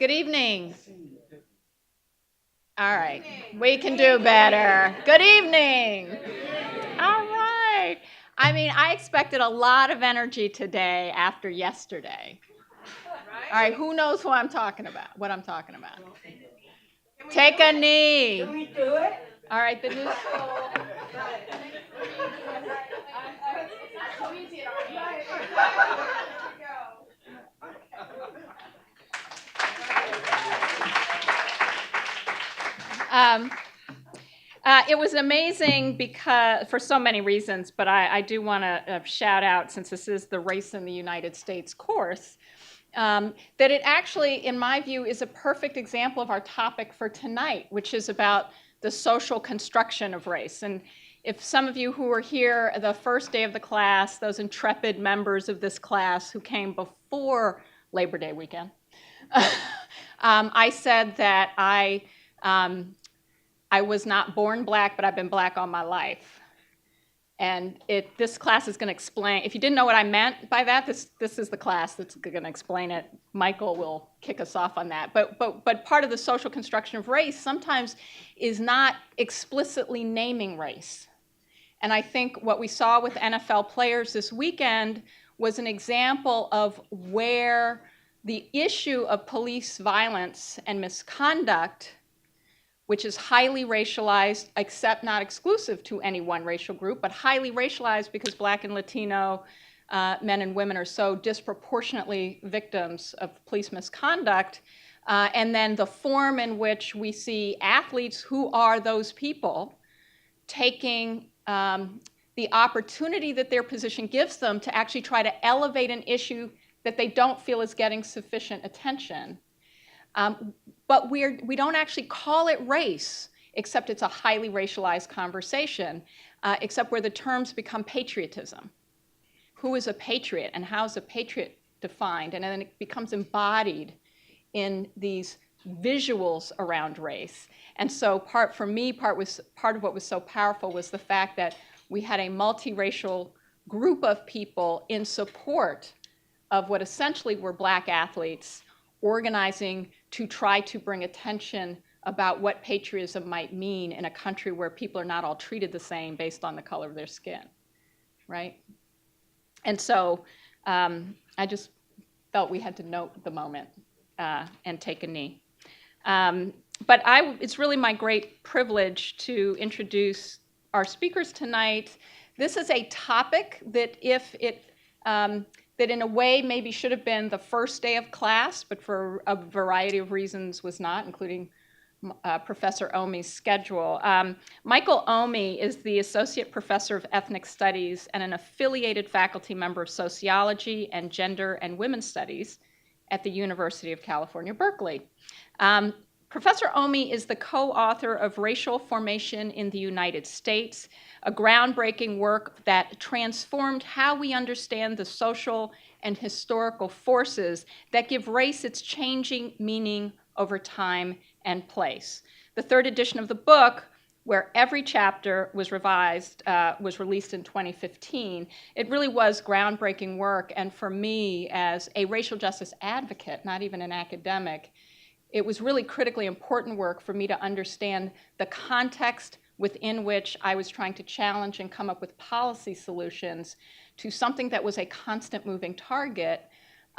Good evening. All right, we can do better. Good evening. All right. I mean, I expected a lot of energy today after yesterday. All right, who knows who I'm talking about? What I'm talking about? Take a knee. Can we do it? All right, the new. It was amazing because for so many reasons, but I do want to shout out, since this is the Race in the United States course, that it actually, in my view, is a perfect example of our topic for tonight, which is about the social construction of race. And if some of you who were here the first day of the class, those intrepid members of this class who came before Labor Day weekend, I said that I was not born black, but I've been black all my life. And this class is going to explain, if you didn't know what I meant by that, this is the class that's going to explain it. Michael will kick us off on that. But part of the social construction of race sometimes is not explicitly naming race. And I think what we saw with NFL players this weekend was an example of where the issue of police violence and misconduct, which is highly racialized, except not exclusive to any one racial group, but highly racialized because Black and Latino men and women are so disproportionately victims of police misconduct. And then the form in which we see athletes who are those people taking the opportunity that their position gives them to actually try to elevate an issue that they don't feel is getting sufficient attention. But we don't actually call it race, except it's a highly racialized conversation, except where the terms become patriotism. Who is a patriot and how is a patriot defined? And then it becomes embodied in these visuals around race. And so part of what was so powerful was the fact that we had a multiracial group of people in support of what essentially were Black athletes organizing to try to bring attention about what patriotism might mean in a country where people are not all treated the same based on the color of their skin, right? And so I just felt we had to note the moment and take a knee. But it's really my great privilege to introduce our speakers tonight. This is a topic that that in a way maybe should have been the first day of class, but for a variety of reasons was not, including Professor Omi's schedule. Michael Omi is the Associate Professor of Ethnic Studies and an affiliated faculty member of Sociology and Gender and Women's Studies at the University of California, Berkeley. Professor Omi is the co-author of Racial Formation in the United States, a groundbreaking work that transformed how we understand the social and historical forces that give race its changing meaning over time and place. The third edition of the book, where every chapter was revised, was released in 2015. It really was groundbreaking work, and for me, as a racial justice advocate, not even an academic, it was really critically important work for me to understand the context within which I was trying to challenge and come up with policy solutions to something that was a constant moving target,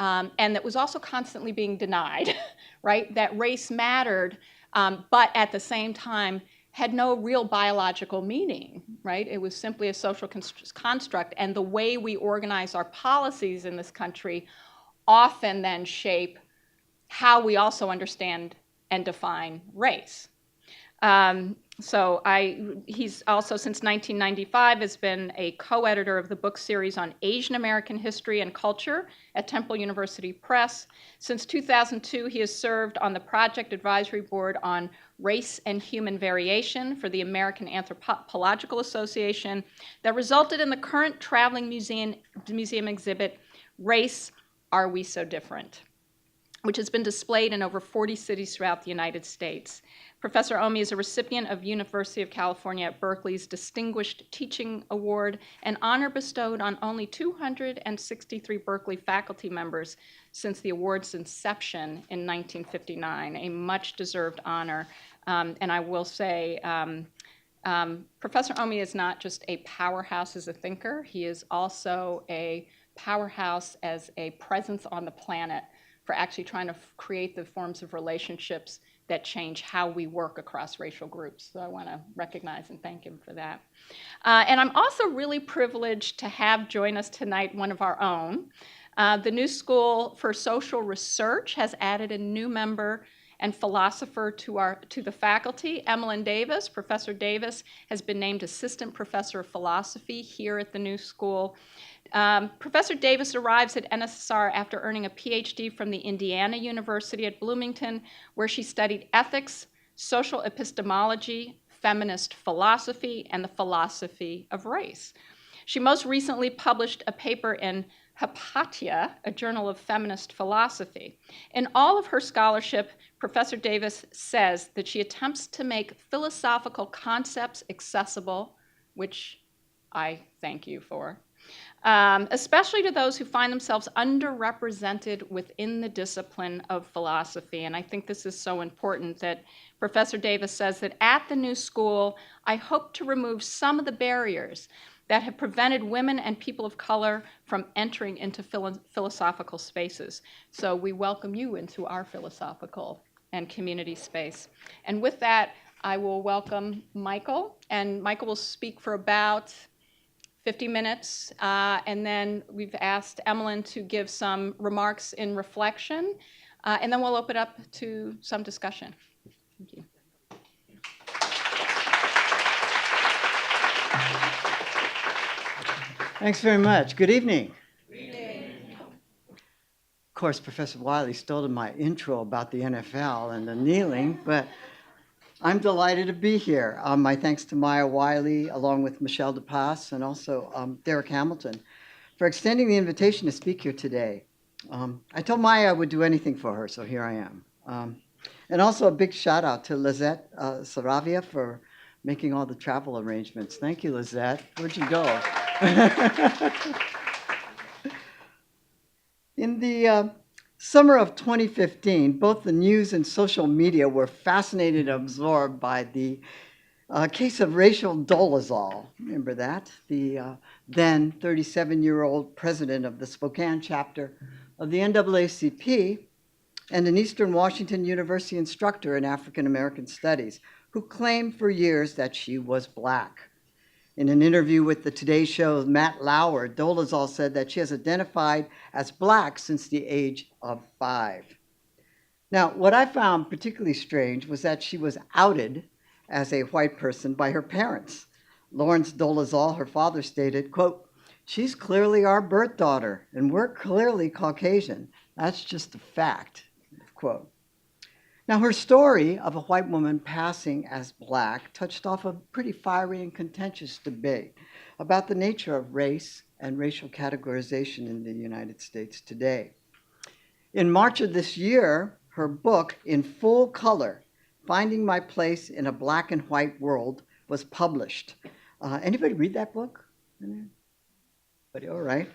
and that was also constantly being denied, right? That race mattered, but at the same time had no real biological meaning, right? It was simply a social construct, and the way we organize our policies in this country often then shape how we also understand and define race. He's also, since 1995, has been a co-editor of the book series on Asian American history and culture at Temple University Press. Since 2002, he has served on the project advisory board on race and human variation for the American Anthropological Association that resulted in the current traveling museum exhibit, Race, Are We So Different?, which has been displayed in over 40 cities throughout the United States. Professor Omi is a recipient of University of California at Berkeley's Distinguished Teaching Award, an honor bestowed on only 263 Berkeley faculty members since the award's inception in 1959, a much-deserved honor. And I will say, Professor Omi is not just a powerhouse as a thinker, he is also a powerhouse as a presence on the planet for actually trying to create the forms of relationships that change how we work across racial groups. So I want to recognize and thank him for that. And I'm also really privileged to have join us tonight one of our own. The New School for Social Research has added a new member and philosopher to the faculty. Emmalon Davis, Professor Davis, has been named Assistant Professor of Philosophy here at the New School. Professor Davis arrives at NSSR after earning a PhD from the Indiana University at Bloomington, where she studied ethics, social epistemology, feminist philosophy, and the philosophy of race. She most recently published a paper in Hypatia, a journal of feminist philosophy. In all of her scholarship, Professor Davis says that she attempts to make philosophical concepts accessible, which I thank you for, especially to those who find themselves underrepresented within the discipline of philosophy. And I think this is so important that Professor Davis says that at the New School, I hope to remove some of the barriers that have prevented women and people of color from entering into philosophical spaces. So we welcome you into our philosophical and community space. And with that, I will welcome Michael, and Michael will speak for about 50 minutes, and then we've asked Emmalon to give some remarks in reflection, and then we'll open up to some discussion. Thank you. Thanks very much. Good evening. Good evening. Of course, Professor Wiley stole my intro about the NFL and the kneeling, but I'm delighted to be here. My thanks to Maya Wiley, along with Michelle DePass, and also Derek Hamilton, for extending the invitation to speak here today. I told Maya I would do anything for her, so here I am. And also a big shout out to Lizette Saravia for making all the travel arrangements. Thank you, Lizette. Where'd you go? In the summer of 2015, both the news and social media were fascinated and absorbed by the case of racial Dolezal. Remember that? The then 37-year-old president of the Spokane chapter of the NAACP and an Eastern Washington University instructor in African American studies who claimed for years that she was Black. In an interview with the Today Show's Matt Lauer, Dolezal said that she has identified as Black since the age of 5. Now, what I found particularly strange was that she was outed as a white person by her parents. Lawrence Dolezal, her father, stated, quote, "She's clearly our birth daughter, and we're clearly Caucasian. That's just a fact," quote. Now, her story of a white woman passing as Black touched off a pretty fiery and contentious debate about the nature of race and racial categorization in the United States today. In March of this year, her book, In Full Color, Finding My Place in a Black and White World, was published. Anybody read that book? Anybody? All right.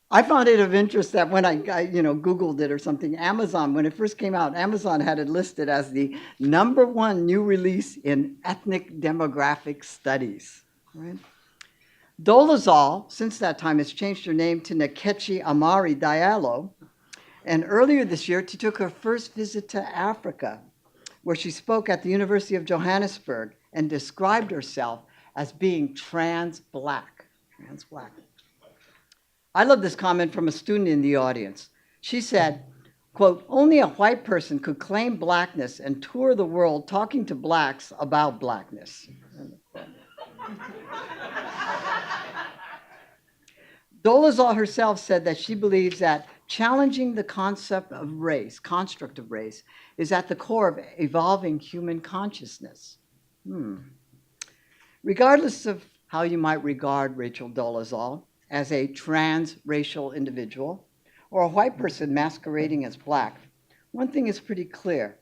I found it of interest that when I Googled it or something, Amazon, when it first came out, Amazon had it listed as the #1 new release in ethnic demographic studies. Right? Dolezal, since that time, has changed her name to Nkechi Amari Diallo, and earlier this year, she took her first visit to Africa, where she spoke at the University of Johannesburg and described herself as being trans-Black. Trans-Black. I love this comment from a student in the audience. She said, quote, "Only a white person could claim Blackness and tour the world talking to Blacks about Blackness." Dolezal herself said that she believes that challenging the construct of race is at the core of evolving human consciousness. Regardless of how you might regard Rachel Dolezal, as a transracial individual or a white person masquerading as Black, one thing is pretty clear.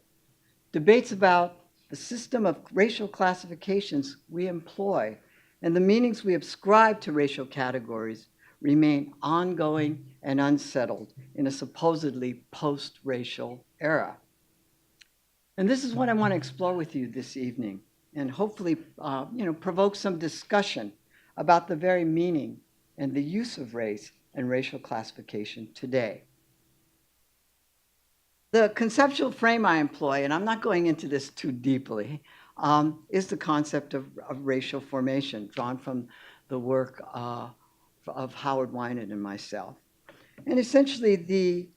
Debates about the system of racial classifications we employ and the meanings we ascribe to racial categories remain ongoing and unsettled in a supposedly post-racial era. And this is what I want to explore with you this evening, and hopefully provoke some discussion about the very meaning and the use of race and racial classification today. The conceptual frame I employ, and I'm not going into this too deeply, is the concept of racial formation, drawn from the work of Howard Winan and myself. And essentially, the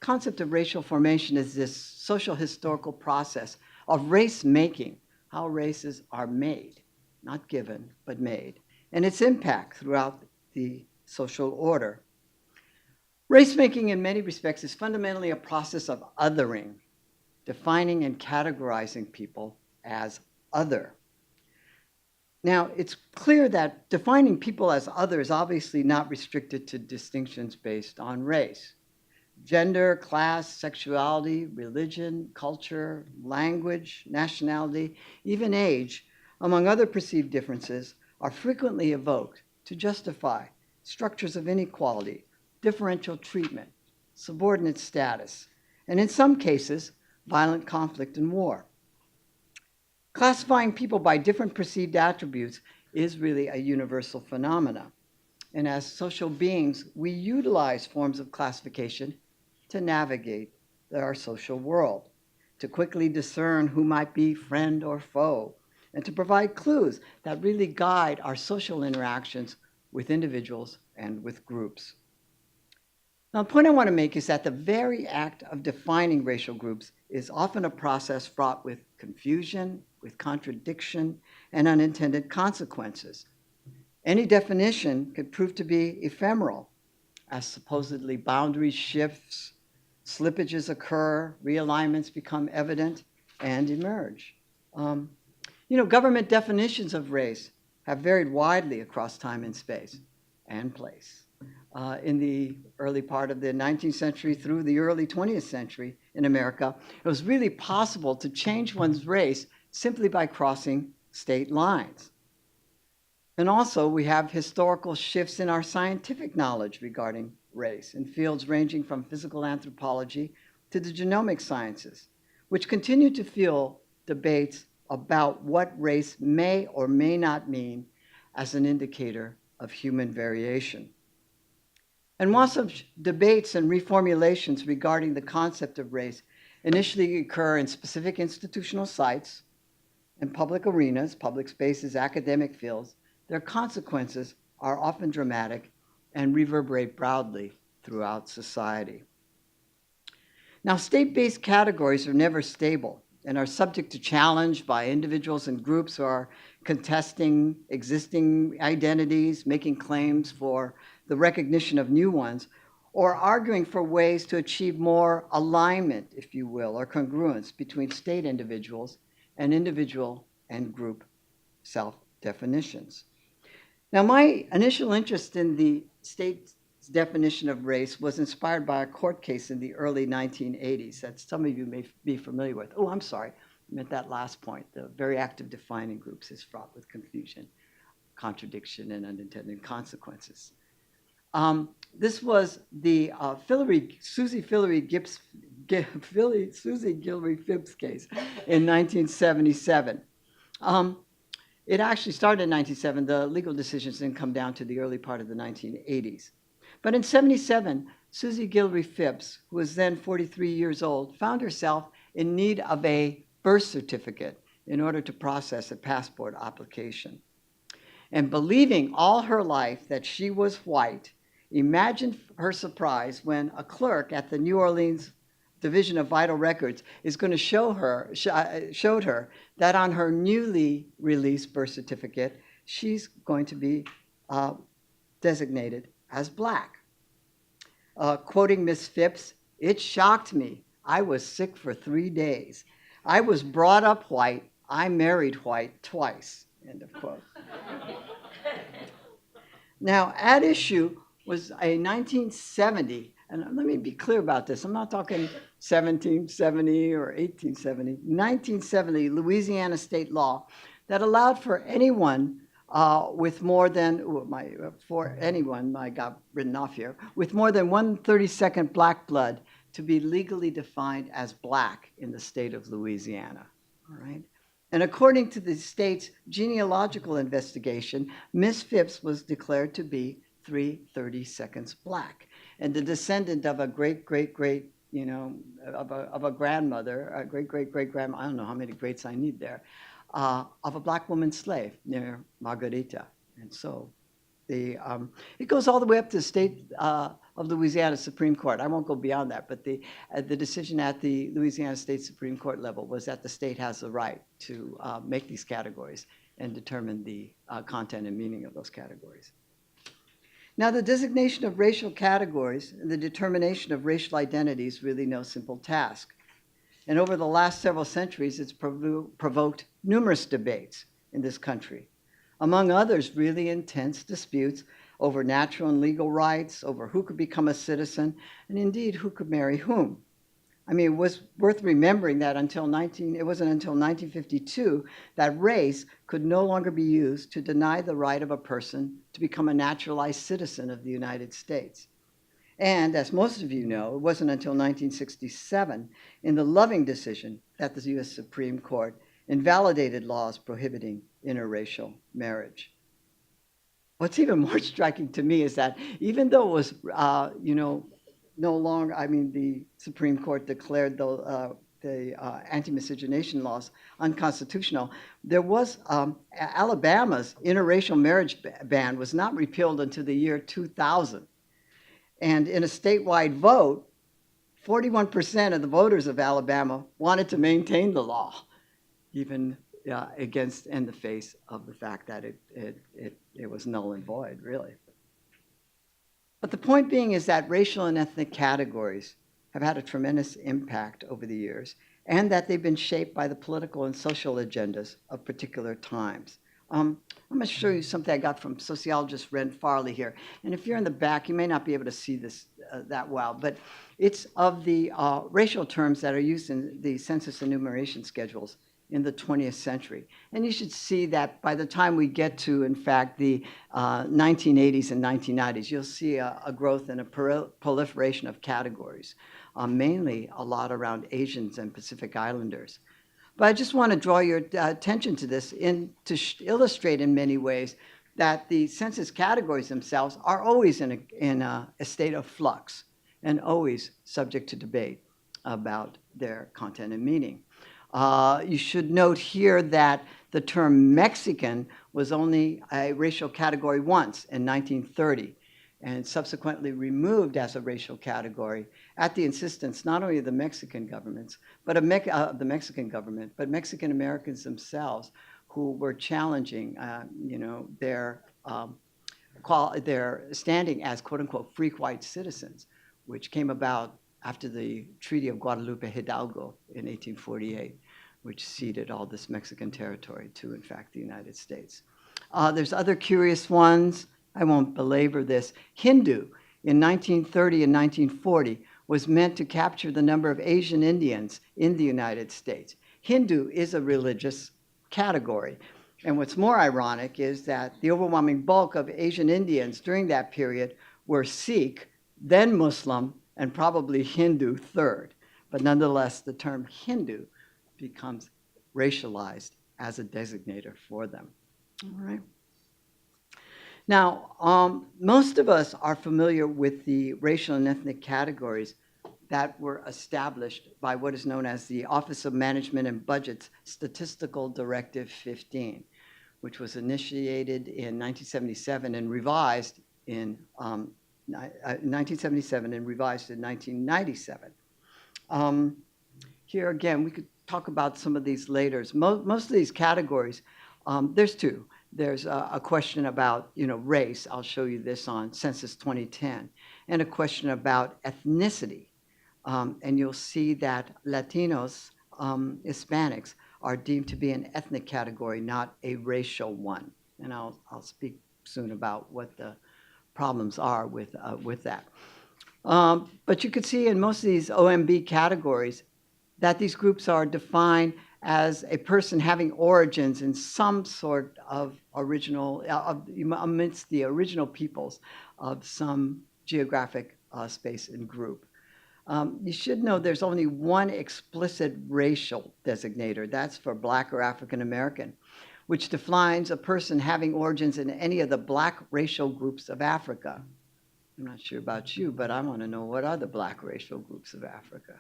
concept of racial formation is this social historical process of race making, how races are made, not given, but made, and its impact throughout the social order. Race making, in many respects, is fundamentally a process of othering, defining and categorizing people as other. Now, it's clear that defining people as other is obviously not restricted to distinctions based on race. Gender, class, sexuality, religion, culture, language, nationality, even age, among other perceived differences, are frequently evoked to justify structures of inequality, differential treatment, subordinate status, and in some cases, violent conflict and war. Classifying people by different perceived attributes is really a universal phenomenon. And as social beings, we utilize forms of classification to navigate our social world, to quickly discern who might be friend or foe, and to provide clues that really guide our social interactions with individuals and with groups. Now, the point I want to make is that the very act of defining racial groups is often a process fraught with confusion, with contradiction, and unintended consequences. Any definition could prove to be ephemeral, as supposedly boundary shifts, slippages occur, realignments become evident, and emerge. Government definitions of race have varied widely across time and space and place. In the early part of the 19th century through the early 20th century in America, it was really possible to change one's race simply by crossing state lines. And also, we have historical shifts in our scientific knowledge regarding race in fields ranging from physical anthropology to the genomic sciences, which continue to fuel debates about what race may or may not mean as an indicator of human variation. And while some debates and reformulations regarding the concept of race initially occur in specific institutional sites and public arenas, public spaces, academic fields, their consequences are often dramatic and reverberate broadly throughout society. Now, state-based categories are never stable and are subject to challenge by individuals and groups who are contesting existing identities, making claims for the recognition of new ones, or arguing for ways to achieve more alignment, if you will, or congruence between state individuals and individual and group self-definitions. Now, my initial interest in the state's definition of race was inspired by a court case in the early 1980s that some of you may be familiar with. Oh, I'm sorry, I meant that last point. The very act of defining groups is fraught with confusion, contradiction, and unintended consequences. This was the Susie Gilry Phipps case in 1977. It actually started in 1997. The legal decisions didn't come down to the early part of the 1980s. But in 1977, Susie Gilry Phipps, who was then 43 years old, found herself in need of a birth certificate in order to process a passport application. And believing all her life that she was white, imagine her surprise when a clerk at the New Orleans Division of Vital Records is going to showed her that on her newly released birth certificate, she's going to be designated as Black. Quoting Miss Phipps, "It shocked me. I was sick for 3 days. I was brought up white. I married white twice." End of quote. Now, at issue was a 1970, and let me be clear about this. I'm not talking 1770 or 1870, 1970 Louisiana state law that allowed for anyone with more than, for anyone, I got written off here, with more than 1/32 black blood to be legally defined as black in the state of Louisiana. All right. And according to the state's genealogical investigation, Miss Phipps was declared to be 3/32 black and the descendant of a great, of a grandmother, a great, I don't know how many greats I need there, of a black woman slave near Margarita. And so it goes all the way up to the state of Louisiana Supreme Court. I won't go beyond that, but the decision at the Louisiana State Supreme Court level was that the state has the right to make these categories and determine the content and meaning of those categories. Now, the designation of racial categories and the determination of racial identity is really no simple task. And over the last several centuries, it's provoked numerous debates in this country. Among others, really intense disputes over natural and legal rights, over who could become a citizen, and indeed who could marry whom. I mean, it was worth remembering that it wasn't until 1952 that race could no longer be used to deny the right of a person to become a naturalized citizen of the United States. And as most of you know, it wasn't until 1967 in the Loving decision that the U.S. Supreme Court invalidated laws prohibiting interracial marriage. What's even more striking to me is that even though it was, no longer, the Supreme Court declared the anti-miscegenation laws unconstitutional, there was Alabama's interracial marriage ban was not repealed until the year 2000. And in a statewide vote, 41% of the voters of Alabama wanted to maintain the law, even against in the face of the fact that it was null and void, really. But the point being is that racial and ethnic categories have had a tremendous impact over the years, and that they've been shaped by the political and social agendas of particular times. I'm going to show you something I got from sociologist Ren Farley here. And if you're in the back, you may not be able to see this that well, but it's of the racial terms that are used in the census enumeration schedules in the 20th century. And you should see that by the time we get to, in fact, the 1980s and 1990s, you'll see a growth and a proliferation of categories, mainly a lot around Asians and Pacific Islanders. But I just want to draw your attention to this to illustrate in many ways that the census categories themselves are always in a state of flux and always subject to debate about their content and meaning. You should note here that the term Mexican was only a racial category once in 1930 and subsequently removed as a racial category at the insistence not only of the Mexican governments, but the Mexican government, but Mexican Americans themselves who were challenging, their standing as quote unquote free white citizens, which came about after the Treaty of Guadalupe Hidalgo in 1848, which ceded all this Mexican territory to, in fact, the United States. There's other curious ones. I won't belabor this. Hindu in 1930 and 1940 was meant to capture the number of Asian Indians in the United States. Hindu is a religious category. And what's more ironic is that the overwhelming bulk of Asian Indians during that period were Sikh, then Muslim, and probably Hindu third. But nonetheless, the term Hindu becomes racialized as a designator for them. All right. Now, most of us are familiar with the racial and ethnic categories that were established by what is known as the Office of Management and Budget's Statistical Directive 15, which was initiated in 1977 and revised in 1977 and revised in 1997. Here again, we could talk about some of these later. Most of these categories, there's two. There's a question about race. I'll show you this on Census 2010, and a question about ethnicity. And you'll see that Latinos, Hispanics, are deemed to be an ethnic category, not a racial one. And I'll speak soon about what the problems are with that. But you could see in most of these OMB categories that these groups are defined as a person having origins in some sort of original, amidst the original peoples of some geographic space and group. You should know there's only one explicit racial designator. That's for Black or African American, which defines a person having origins in any of the Black racial groups of Africa. I'm not sure about you, but I want to know what are the Black racial groups of Africa.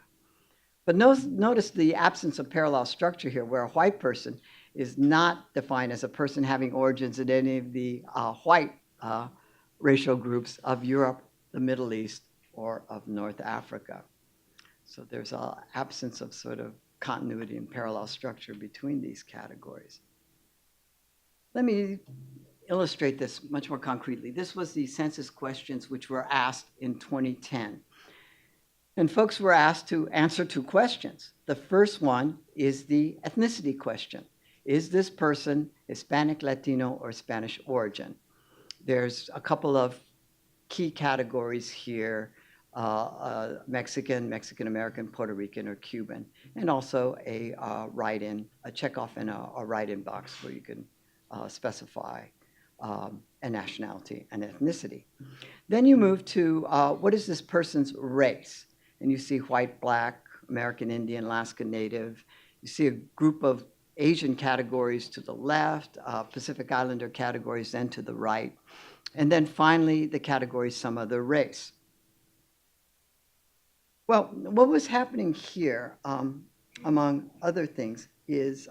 But notice the absence of parallel structure here, where a white person is not defined as a person having origins in any of the white racial groups of Europe, the Middle East, or of North Africa. So there's an absence of sort of continuity and parallel structure between these categories. Let me illustrate this much more concretely. This was the census questions which were asked in 2010. And folks were asked to answer two questions. The first one is the ethnicity question. Is this person Hispanic, Latino, or Spanish origin? There's a couple of key categories here, Mexican, Mexican-American, Puerto Rican, or Cuban, and also a write-in, a checkoff in a write-in box where you can specify a nationality and ethnicity. Then you move to what is this person's race? And you see white, Black, American Indian, Alaska Native. You see a group of Asian categories to the left, Pacific Islander categories then to the right. And then finally, the category some other race. Well, what was happening here, among other things, is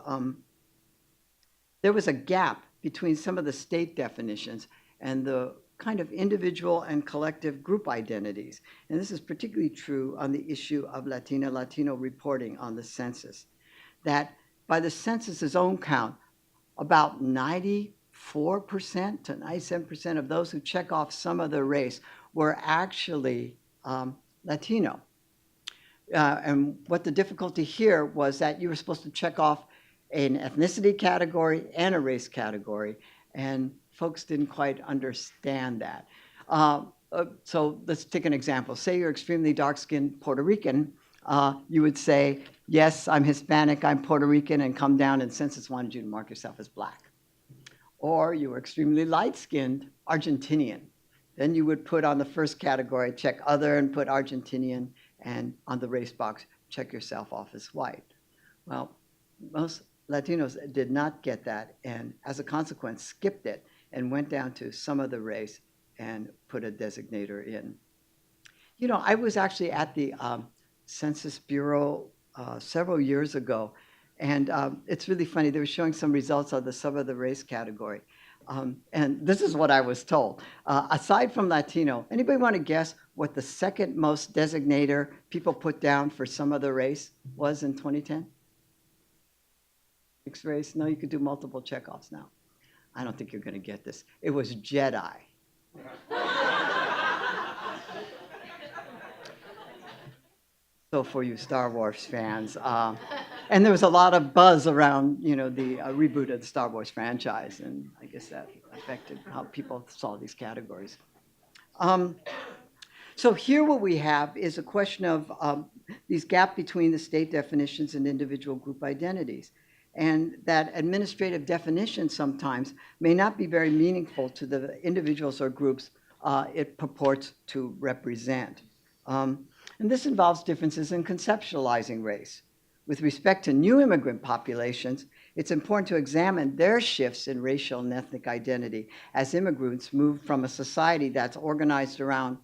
there was a gap between some of the state definitions and the kind of individual and collective group identities. And this is particularly true on the issue of Latino reporting on the census. That by the census's own count, about 94% to 97% of those who check off some other race were actually Latino. And what the difficulty here was that you were supposed to check off an ethnicity category and a race category, and folks didn't quite understand that. So let's take an example. Say you're extremely dark-skinned Puerto Rican. You would say, yes, I'm Hispanic, I'm Puerto Rican, and come down and census wanted you to mark yourself as Black. Or you were extremely light-skinned Argentinian. Then you would put on the first category, check other, and put Argentinian, and on the race box, check yourself off as white. Well, most Latinos did not get that, and as a consequence, skipped it and went down to some other race and put a designator in. You know, I was actually at the Census Bureau several years ago, and it's really funny. They were showing some results of the some other race category. And this is what I was told. Aside from Latino, anybody want to guess what the second most designator people put down for some other race was in 2010? Mixed race? No, you could do multiple checkoffs now. I don't think you're going to get this. It was Jedi. So for you Star Wars fans, and there was a lot of buzz around, you know, the reboot of the Star Wars franchise, and I guess that affected how people saw these categories. So here what we have is a question of these gap between the state definitions and individual group identities. And that administrative definition sometimes may not be very meaningful to the individuals or groups it purports to represent. And this involves differences in conceptualizing race. With respect to new immigrant populations, it's important to examine their shifts in racial and ethnic identity as immigrants move from a society that's organized around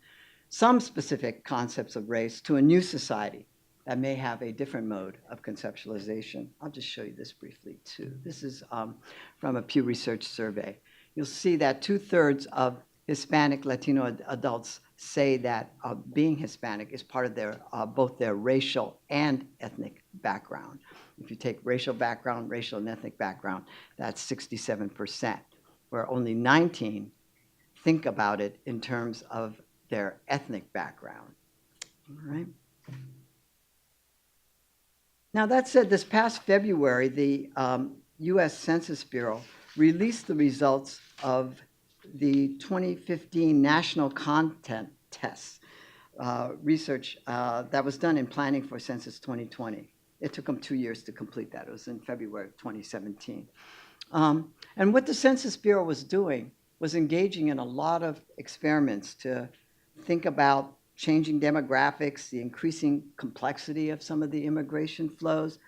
some specific concepts of race to a new society that may have a different mode of conceptualization. I'll just show you this briefly too. This is from a Pew Research survey. You'll see that 2/3 of Hispanic Latino adults say that being Hispanic is part of their both their racial and ethnic background. If you take racial background, racial and ethnic background, that's 67%, where only 19 think about it in terms of their ethnic background. All right. Now that said, this past February, the U.S. Census Bureau released the results of the 2015 National Content Tests. research that was done in planning for Census 2020. It took them 2 years to complete that. It was in February of 2017. And what the Census Bureau was doing was engaging in a lot of experiments to think about changing demographics, the increasing complexity of some of the immigration flows,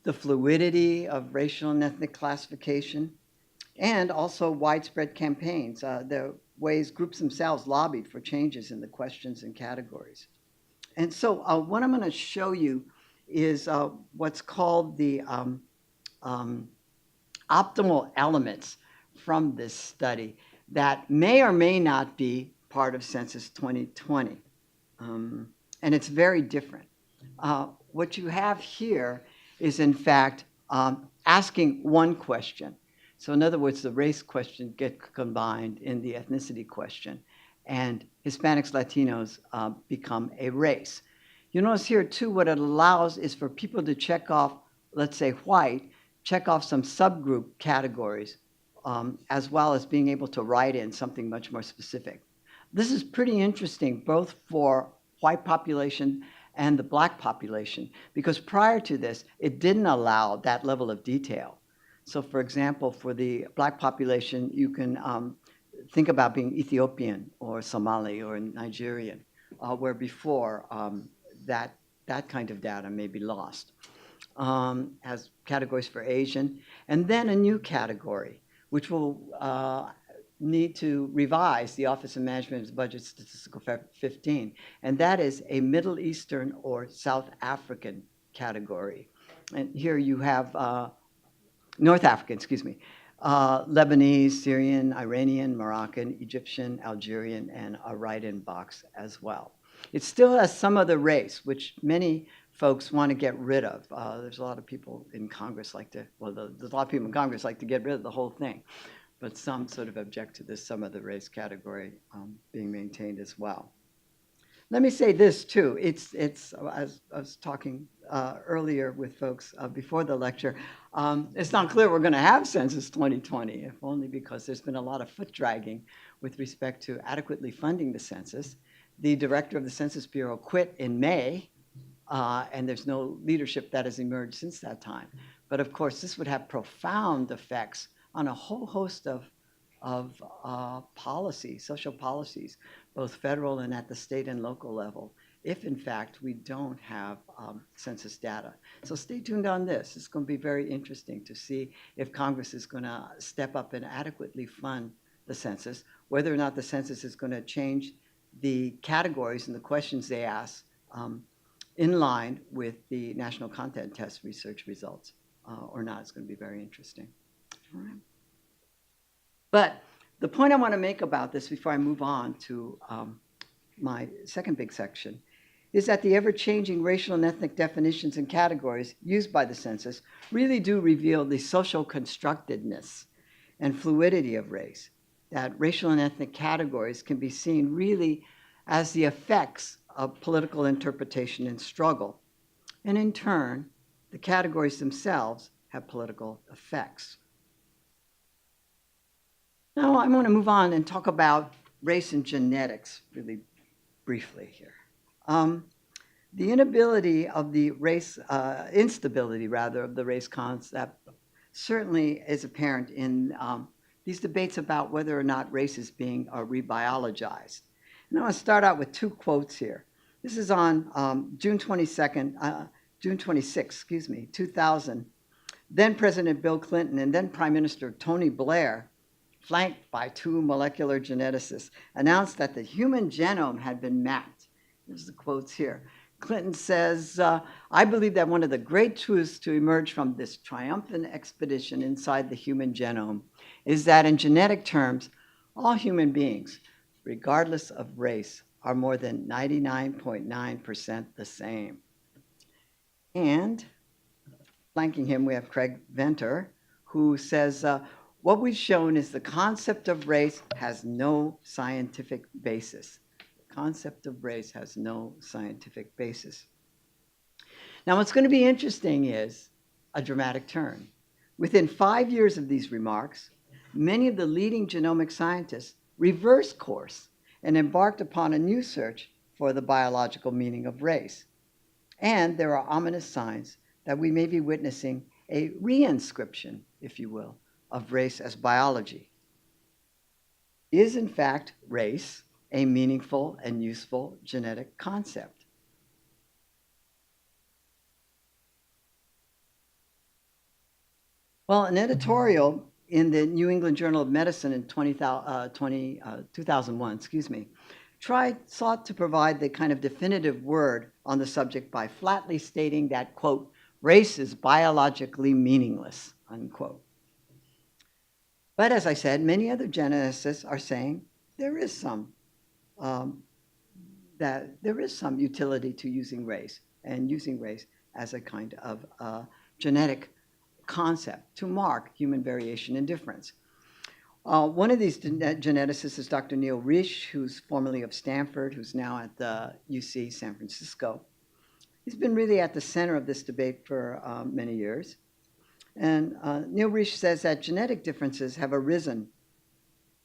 the fluidity of racial and ethnic classification, and also widespread campaigns, the ways groups themselves lobbied for changes in the questions and categories. And so what I'm going to show you is what's called the optimal elements from this study that may or may not be part of Census 2020. And it's very different. What you have here is, in fact, asking one question. So in other words, the race question gets combined in the ethnicity question, and Hispanics, Latinos become a race. You notice here, too, what it allows is for people to check off, let's say white, check off some subgroup categories, as well as being able to write in something much more specific. This is pretty interesting, both for white population and the black population, because prior to this, it didn't allow that level of detail. So for example, for the black population, you can think about being Ethiopian or Somali or Nigerian, where before that kind of data may be lost. Has categories for Asian, and then a new category, which will need to revise the Office of Management Budget Statistical 15, and that is a Middle Eastern or South African category. And here you have North African, excuse me, Lebanese, Syrian, Iranian, Moroccan, Egyptian, Algerian, and a write-in box as well. It still has some of the race, which many folks want to get rid of. There's a lot of people in Congress there's a lot of people in Congress like to get rid of the whole thing, but some sort of object to this some of the race category being maintained as well. Let me say this too. As I was talking earlier with folks before the lecture, it's not clear we're going to have Census 2020, if only because there's been a lot of foot dragging with respect to adequately funding the census. The director of the Census Bureau quit in May, and there's no leadership that has emerged since that time. But of course, this would have profound effects on a whole host of policies, social policies, both federal and at the state and local level, if in fact we don't have census data. So stay tuned on this. It's going to be very interesting to see if Congress is going to step up and adequately fund the census, whether or not the census is going to change the categories and the questions they ask in line with the National Content Test research results or not. It's going to be very interesting. All right. But the point I want to make about this before I move on to my second big section is that the ever-changing racial and ethnic definitions and categories used by the census really do reveal the social constructedness and fluidity of race, that racial and ethnic categories can be seen really as the effects of political interpretation and struggle. And in turn, the categories themselves have political effects. Now I'm going to move on and talk about race and genetics really briefly here. The inability of the race, instability rather, of the race concept certainly is apparent in these debates about whether or not race is being rebiologized. And I want to start out with two quotes here. This is on June 26, 2000. Then President Bill Clinton and then Prime Minister Tony Blair, flanked by two molecular geneticists, announced that the human genome had been mapped. There's the quotes here. Clinton says, I believe that one of the great truths to emerge from this triumphant expedition inside the human genome is that in genetic terms, all human beings, regardless of race, are more than 99.9% the same. And flanking him, we have Craig Venter, who says, what we've shown is the concept of race has no scientific basis. The concept of race has no scientific basis. Now, what's going to be interesting is a dramatic turn. Within 5 years of these remarks, many of the leading genomic scientists reversed course and embarked upon a new search for the biological meaning of race. And there are ominous signs that we may be witnessing a reinscription, if you will, of race as biology. Is, in fact, race a meaningful and useful genetic concept? Well, an editorial in the New England Journal of Medicine in 2001, sought to provide the kind of definitive word on the subject by flatly stating that, quote, race is biologically meaningless, unquote. But as I said, many other geneticists are saying there is some utility to using race, and using race as a kind of genetic concept to mark human variation and difference. One of these geneticists is Dr. Neil Risch, who's formerly of Stanford, who's now at the UC San Francisco. He's been really at the center of this debate for many years. And Neil Risch says that genetic differences have arisen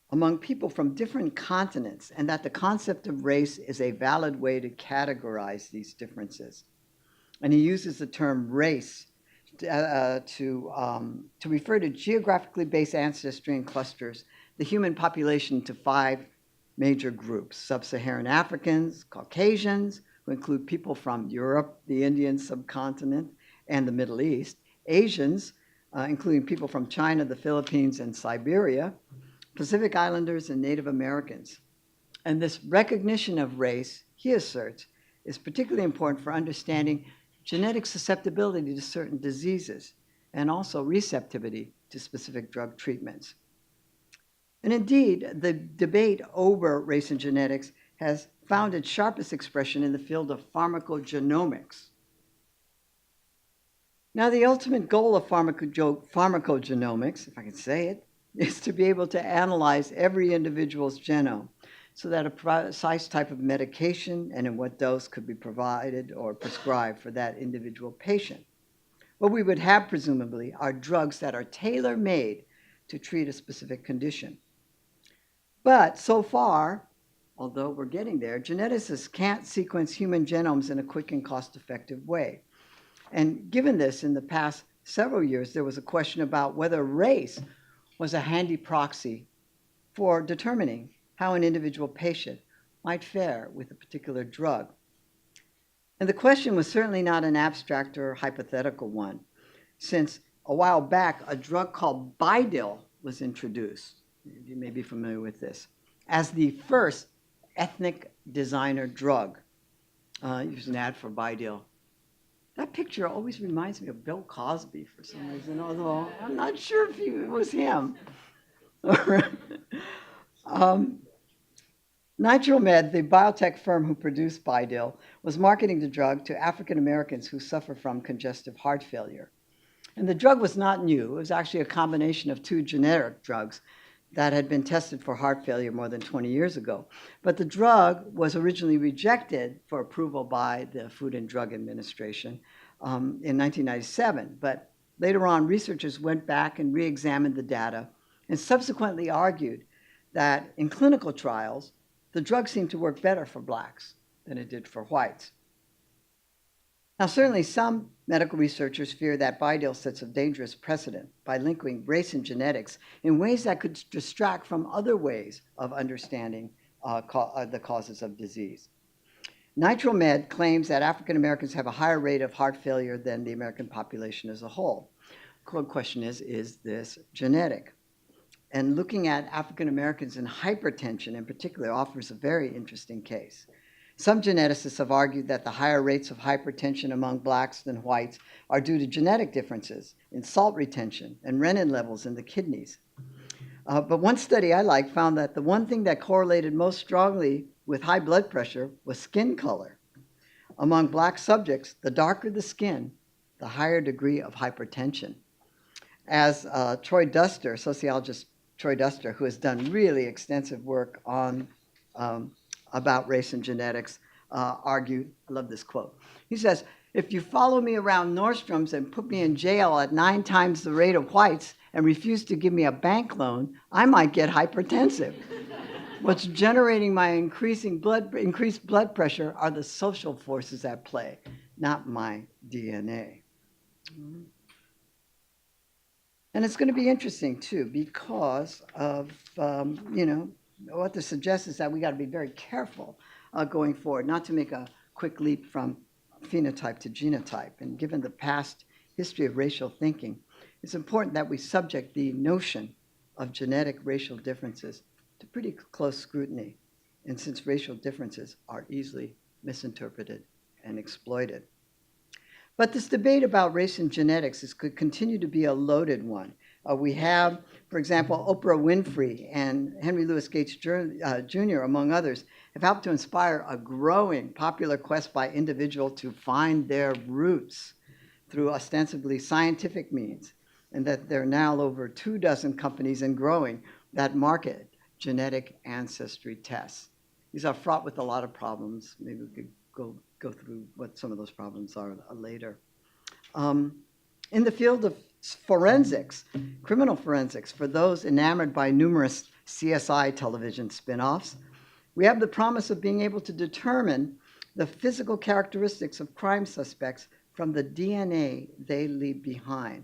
among people from different continents, and that the concept of race is a valid way to categorize these differences. And he uses the term race to refer to geographically based ancestry and clusters the human population to 5 major groups: sub-Saharan Africans, Caucasians, who include people from Europe, the Indian subcontinent, and the Middle East, Asians, including people from China, the Philippines, and Siberia, Pacific Islanders, and Native Americans. And this recognition of race, he asserts, is particularly important for understanding genetic susceptibility to certain diseases, and also receptivity to specific drug treatments. And indeed, the debate over race and genetics has found its sharpest expression in the field of pharmacogenomics. Now, the ultimate goal of pharmacogenomics, if I can say it, is to be able to analyze every individual's genome so that a precise type of medication and in what dose could be provided or prescribed for that individual patient. What we would have, presumably, are drugs that are tailor-made to treat a specific condition. But so far, although we're getting there, geneticists can't sequence human genomes in a quick and cost-effective way. And given this, in the past several years, there was a question about whether race was a handy proxy for determining how an individual patient might fare with a particular drug. And the question was certainly not an abstract or hypothetical one, since a while back, a drug called Bidil was introduced. You may be familiar with this, as the first ethnic designer drug. Here's an ad for Bidil. That picture always reminds me of Bill Cosby for some reason, although I'm not sure if it was him. Nitromed, the biotech firm who produced Bidil, was marketing the drug to African Americans who suffer from congestive heart failure. And the drug was not new. It was actually a combination of 2 generic drugs that had been tested for heart failure more than 20 years ago. But the drug was originally rejected for approval by the Food and Drug Administration in 1997. But later on, researchers went back and re-examined the data and subsequently argued that in clinical trials, the drug seemed to work better for blacks than it did for whites. Now, certainly some medical researchers fear that Bidil sets a dangerous precedent by linking race and genetics in ways that could distract from other ways of understanding the causes of disease. Nitromed claims that African Americans have a higher rate of heart failure than the American population as a whole. The question is this genetic? And looking at African Americans and hypertension in particular offers a very interesting case. Some geneticists have argued that the higher rates of hypertension among blacks than whites are due to genetic differences in salt retention and renin levels in the kidneys. But one study I like found that the one thing that correlated most strongly with high blood pressure was skin color. Among black subjects, the darker the skin, the higher degree of hypertension. As sociologist Troy Duster, who has done really extensive work on about race and genetics, argued, I love this quote. He says, if you follow me around Nordstrom's and put me in jail at 9 times the rate of whites and refuse to give me a bank loan, I might get hypertensive. What's generating my increased blood pressure are the social forces at play, not my DNA. And it's going to be interesting, too, because of, what this suggests is that we got to be very careful going forward, not to make a quick leap from phenotype to genotype. And given the past history of racial thinking, it's important that we subject the notion of genetic racial differences to pretty close scrutiny, and since racial differences are easily misinterpreted and exploited. But this debate about race and genetics could continue to be a loaded one. We have, for example, Oprah Winfrey and Henry Louis Gates Jr., among others, have helped to inspire a growing popular quest by individuals to find their roots through ostensibly scientific means, and that there are now over 24 companies and growing that market genetic ancestry tests. These are fraught with a lot of problems. Maybe we could go through what some of those problems are later. In the field of forensics, criminal forensics, for those enamored by numerous CSI television spin-offs, we have the promise of being able to determine the physical characteristics of crime suspects from the DNA they leave behind.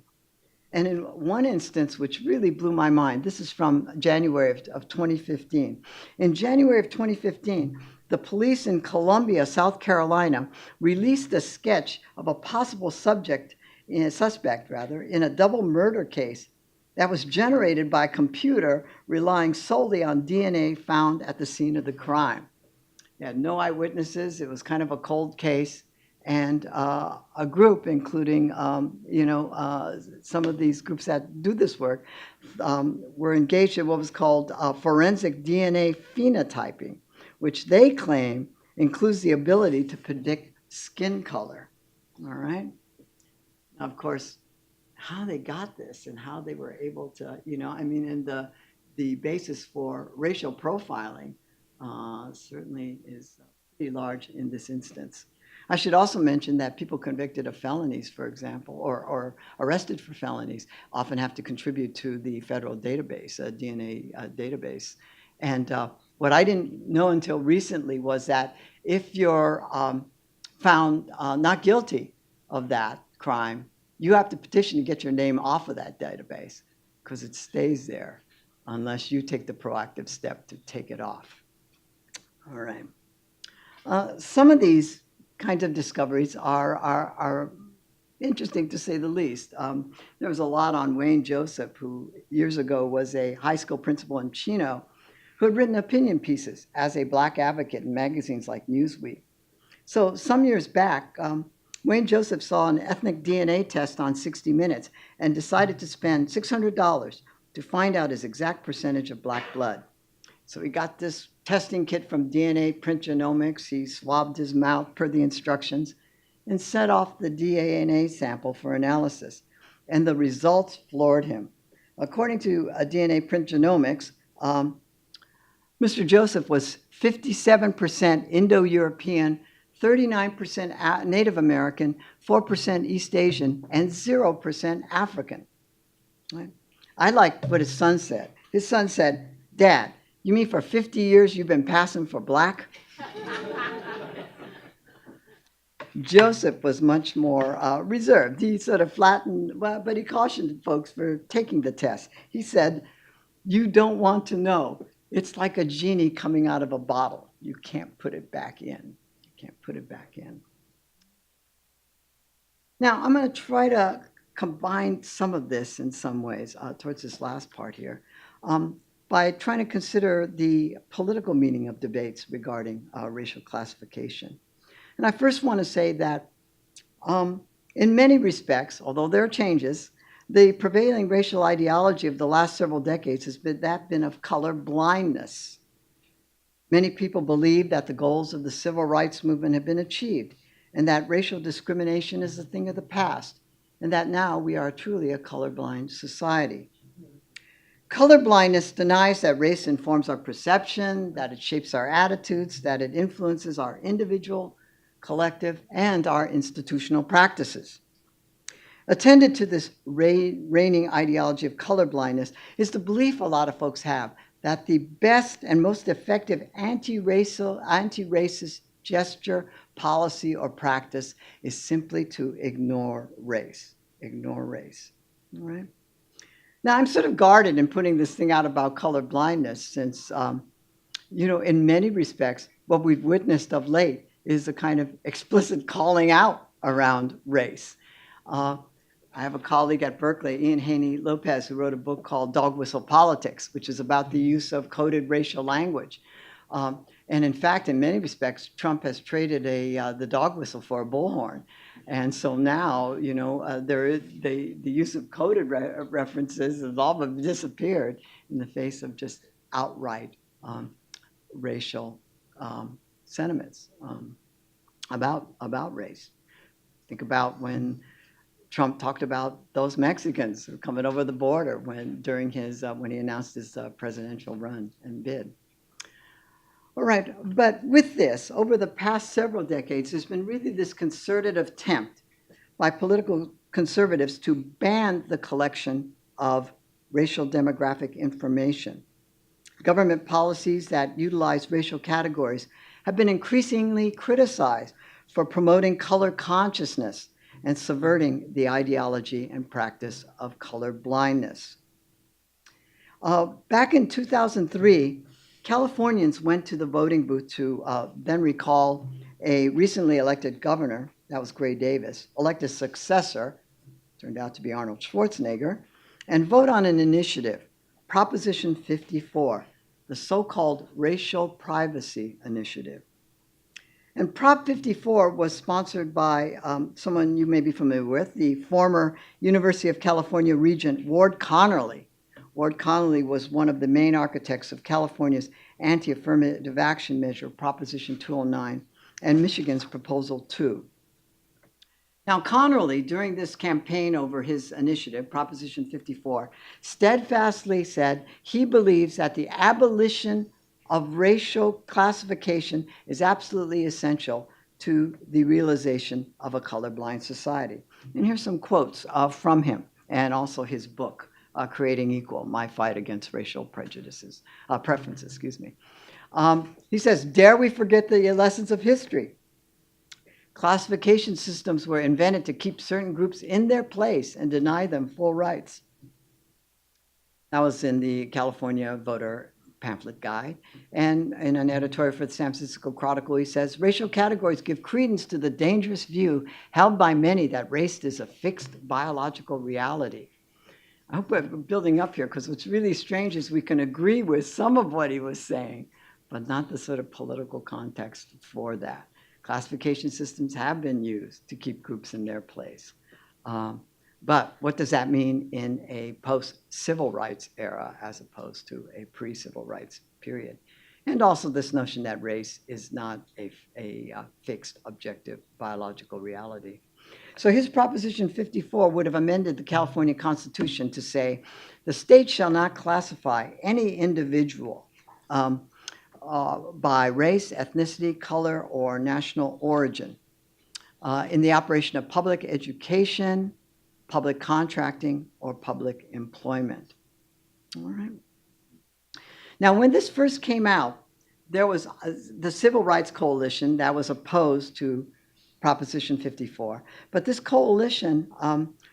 And in one instance, which really blew my mind, this is from January of 2015. In January of 2015, the police in Columbia, South Carolina, released a sketch of a possible suspect in a double murder case that was generated by a computer relying solely on DNA found at the scene of the crime. They had no eyewitnesses. It was kind of a cold case. And a group, including some of these groups that do this work, were engaged in what was called forensic DNA phenotyping, which they claim includes the ability to predict skin color. All right? Now, of course, how they got this and how they were able to, and the basis for racial profiling certainly is pretty large in this instance. I should also mention that people convicted of felonies, for example, or arrested for felonies, often have to contribute to the federal database, a DNA database. And what I didn't know until recently was that if you're found not guilty of that crime, you have to petition to get your name off of that database because it stays there unless you take the proactive step to take it off. All right. Some of these kinds of discoveries are interesting, to say the least. There was a lot on Wayne Joseph, who years ago was a high school principal in Chino, who had written opinion pieces as a black advocate in magazines like Newsweek. So some years back, Wayne Joseph saw an ethnic DNA test on 60 Minutes and decided to spend $600 to find out his exact percentage of black blood. So he got this testing kit from DNA Print Genomics. He swabbed his mouth per the instructions and set off the DNA sample for analysis. And the results floored him. According to DNA Print Genomics, Mr. Joseph was 57% Indo-European, 39% Native American, 4% East Asian, and 0% African. Right? I like what his son said. His son said, "Dad, you mean for 50 years you've been passing for black?" Joseph was much more reserved. He sort of flattened, but he cautioned folks for taking the test. He said, "You don't want to know. It's like a genie coming out of a bottle. You can't put it back in. You can't put it back in." Now, I'm going to try to combine some of this in some ways towards this last part here by trying to consider the political meaning of debates regarding racial classification. And I first want to say that in many respects, although there are changes, the prevailing racial ideology of the last several decades has been of color blindness. Many people believe that the goals of the civil rights movement have been achieved and that racial discrimination is a thing of the past and that now we are truly a colorblind society. Colorblindness denies that race informs our perception, that it shapes our attitudes, that it influences our individual, collective, and our institutional practices. Attendant to this reigning ideology of colorblindness is the belief a lot of folks have that the best and most effective anti-racist gesture, policy, or practice is simply to ignore race. Ignore race. All right? Now, I'm sort of guarded in putting this thing out about colorblindness since, in many respects, what we've witnessed of late is a kind of explicit calling out around race. I have a colleague at Berkeley, Ian Haney Lopez, who wrote a book called Dog Whistle Politics, which is about the use of coded racial language. And in fact, in many respects, Trump has traded the dog whistle for a bullhorn. And so now, there is the use of coded references has all but disappeared in the face of just outright racial sentiments about race. Think about when Trump talked about those Mexicans who are coming over the border when he announced his presidential run and bid. All right, but with this, over the past several decades, there's been really this concerted attempt by political conservatives to ban the collection of racial demographic information. Government policies that utilize racial categories have been increasingly criticized for promoting color consciousness and subverting the ideology and practice of color blindness. Back in 2003, Californians went to the voting booth to then recall a recently elected governor, that was Gray Davis, elect a successor, turned out to be Arnold Schwarzenegger, and vote on an initiative, Proposition 54, the so-called Racial Privacy Initiative. And Prop 54 was sponsored by someone you may be familiar with, the former University of California Regent Ward Connerly. Ward Connerly was one of the main architects of California's anti-affirmative action measure, Proposition 209, and Michigan's Proposal 2. Now, Connerly, during this campaign over his initiative, Proposition 54, steadfastly said he believes that the abolition of racial classification is absolutely essential to the realization of a colorblind society. And here's some quotes from him and also his book, Creating Equal, My Fight Against Racial Preferences. He says, dare we forget the lessons of history? Classification systems were invented to keep certain groups in their place and deny them full rights. That was in the California Voter Pamphlet Guide. And in an editorial for the San Francisco Chronicle, he says, racial categories give credence to the dangerous view held by many that race is a fixed biological reality. I hope we're building up here, because what's really strange is we can agree with some of what he was saying, but not the sort of political context for that. Classification systems have been used to keep groups in their place. But what does that mean in a post-civil rights era as opposed to a pre-civil rights period? And also this notion that race is not a fixed, objective, biological reality. So his Proposition 54 would have amended the California Constitution to say, the state shall not classify any individual by race, ethnicity, color, or national origin in the operation of public education, public contracting, or public employment. All right. Now, when this first came out, there was the Civil Rights Coalition that was opposed to Proposition 54. But this coalition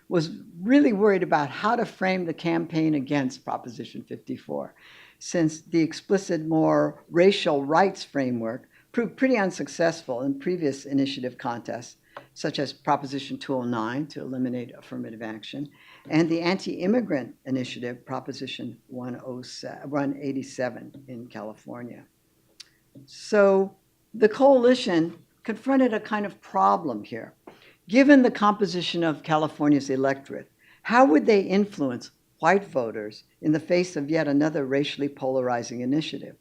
was really worried about how to frame the campaign against Proposition 54, since the explicit, more racial rights framework proved pretty unsuccessful in previous initiative contests, such as Proposition 209 to eliminate affirmative action, and the anti-immigrant initiative, Proposition 187 in California. So the coalition confronted a kind of problem here. Given the composition of California's electorate, how would they influence white voters in the face of yet another racially polarizing initiative?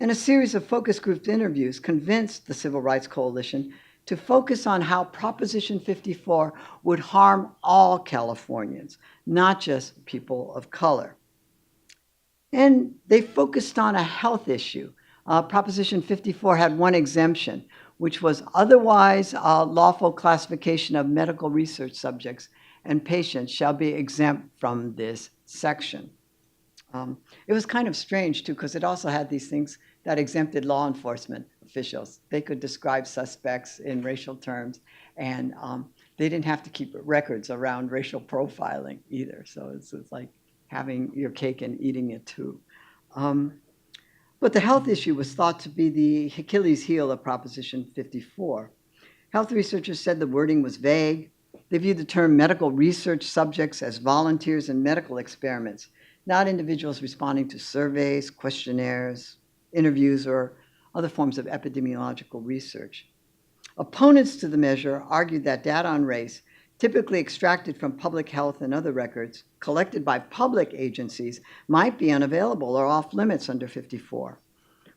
And a series of focus group interviews convinced the Civil Rights Coalition to focus on how Proposition 54 would harm all Californians, not just people of color. And they focused on a health issue. Proposition 54 had one exemption, which was otherwise lawful classification of medical research subjects and patients shall be exempt from this section. It was kind of strange, too, because it also had these things that exempted law enforcement officials. They could describe suspects in racial terms, and they didn't have to keep records around racial profiling either. So it's like having your cake and eating it, too. But the health issue was thought to be the Achilles heel of Proposition 54. Health researchers said the wording was vague. They viewed the term medical research subjects as volunteers in medical experiments, not individuals responding to surveys, questionnaires, interviews, or other forms of epidemiological research. Opponents to the measure argued that data on race, typically extracted from public health and other records collected by public agencies, might be unavailable or off limits under 54,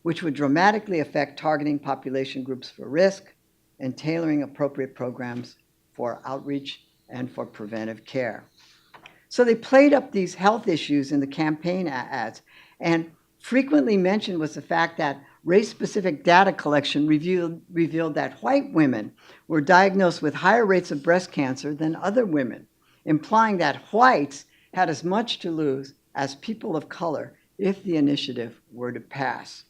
which would dramatically affect targeting population groups for risk and tailoring appropriate programs for outreach and for preventive care. So they played up these health issues in the campaign ads, and frequently mentioned was the fact that race-specific data collection revealed that white women were diagnosed with higher rates of breast cancer than other women, implying that whites had as much to lose as people of color if the initiative were to pass.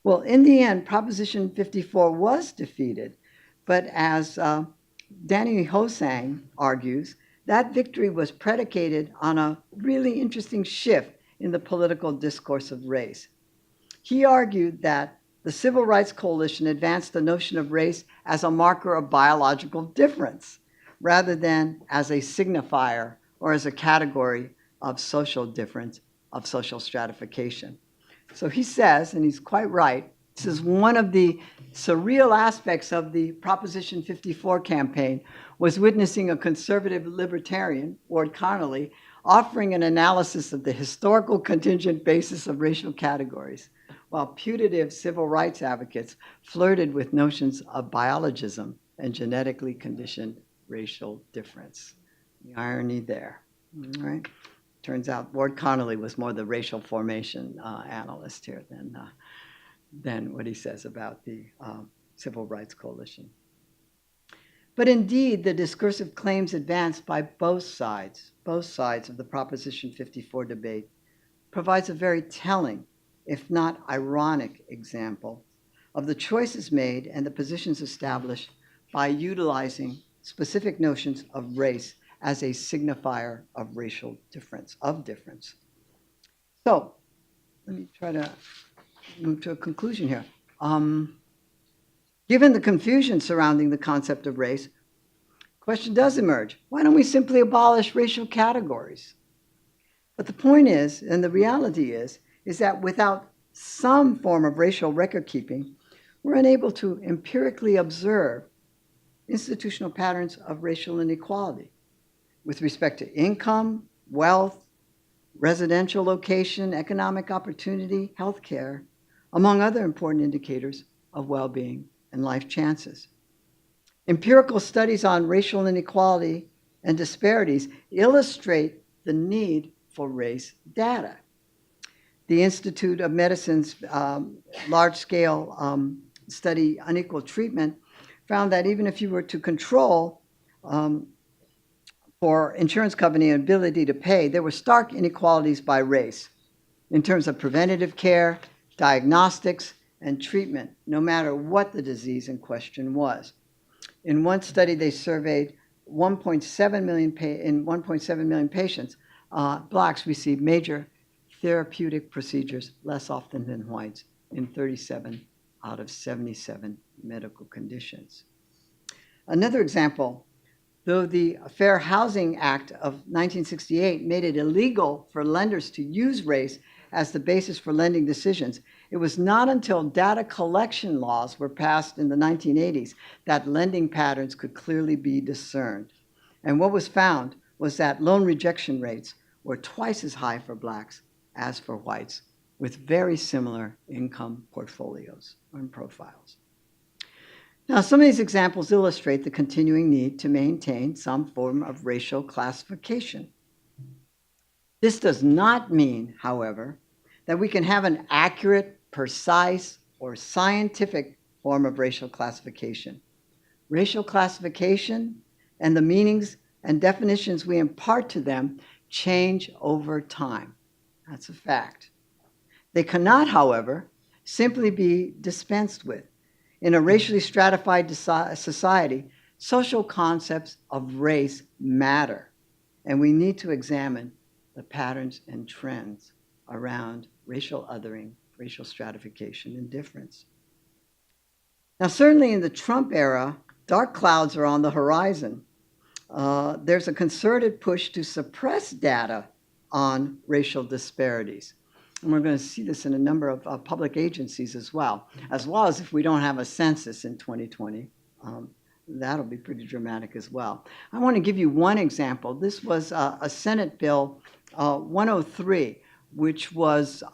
Well, in the end, Proposition 54 was defeated, but as Danny Hosang argues, that victory was predicated on a really interesting shift in the political discourse of race. He argued that the Civil Rights Coalition advanced the notion of race as a marker of biological difference, rather than as a signifier or as a category of social difference, of social stratification. So he says, and he's quite right, this is one of the surreal aspects of the Proposition 54 campaign, was witnessing a conservative libertarian, Ward Connolly, offering an analysis of the historical contingent basis of racial categories, while putative civil rights advocates flirted with notions of biologism and genetically conditioned racial difference. The irony there, all right? Turns out Ward Connolly was more the racial formation analyst here than what he says about the Civil Rights Coalition. But indeed, the discursive claims advanced by both sides of the Proposition 54 debate, provides a very telling, if not ironic, example of the choices made and the positions established by utilizing specific notions of race as a signifier of racial difference, So let me try to move to a conclusion here. Given the confusion surrounding the concept of race, question does emerge. Why don't we simply abolish racial categories? But the point is, and the reality is that without some form of racial record keeping, we're unable to empirically observe institutional patterns of racial inequality with respect to income, wealth, residential location, economic opportunity, healthcare, among other important indicators of well-being and life chances. Empirical studies on racial inequality and disparities illustrate the need for race data. The Institute of Medicine's large-scale study, Unequal Treatment, found that even if you were to control for insurance company ability to pay, there were stark inequalities by race in terms of preventative care, diagnostics, and treatment, no matter what the disease in question was. In one study, they surveyed 1.7 million patients. Blacks received major therapeutic procedures less often than whites in 37 out of 77 medical conditions. Another example, though the Fair Housing Act of 1968 made it illegal for lenders to use race as the basis for lending decisions, it was not until data collection laws were passed in the 1980s that lending patterns could clearly be discerned. And what was found was that loan rejection rates were twice as high for Blacks as for whites, with very similar income portfolios and profiles. Now, some of these examples illustrate the continuing need to maintain some form of racial classification. This does not mean, however, that we can have an accurate, precise, or scientific form of racial classification. Racial classification and the meanings and definitions we impart to them change over time. That's a fact. They cannot, however, simply be dispensed with. In a racially stratified society, social concepts of race matter, and we need to examine the patterns and trends around racial othering, racial stratification, and difference. Now, certainly in the Trump era, dark clouds are on the horizon. There's a concerted push to suppress data on racial disparities. And we're going to see this in a number of public agencies as well as if we don't have a census in 2020. That'll be pretty dramatic as well. I want to give you one example. This was a Senate Bill 103, which was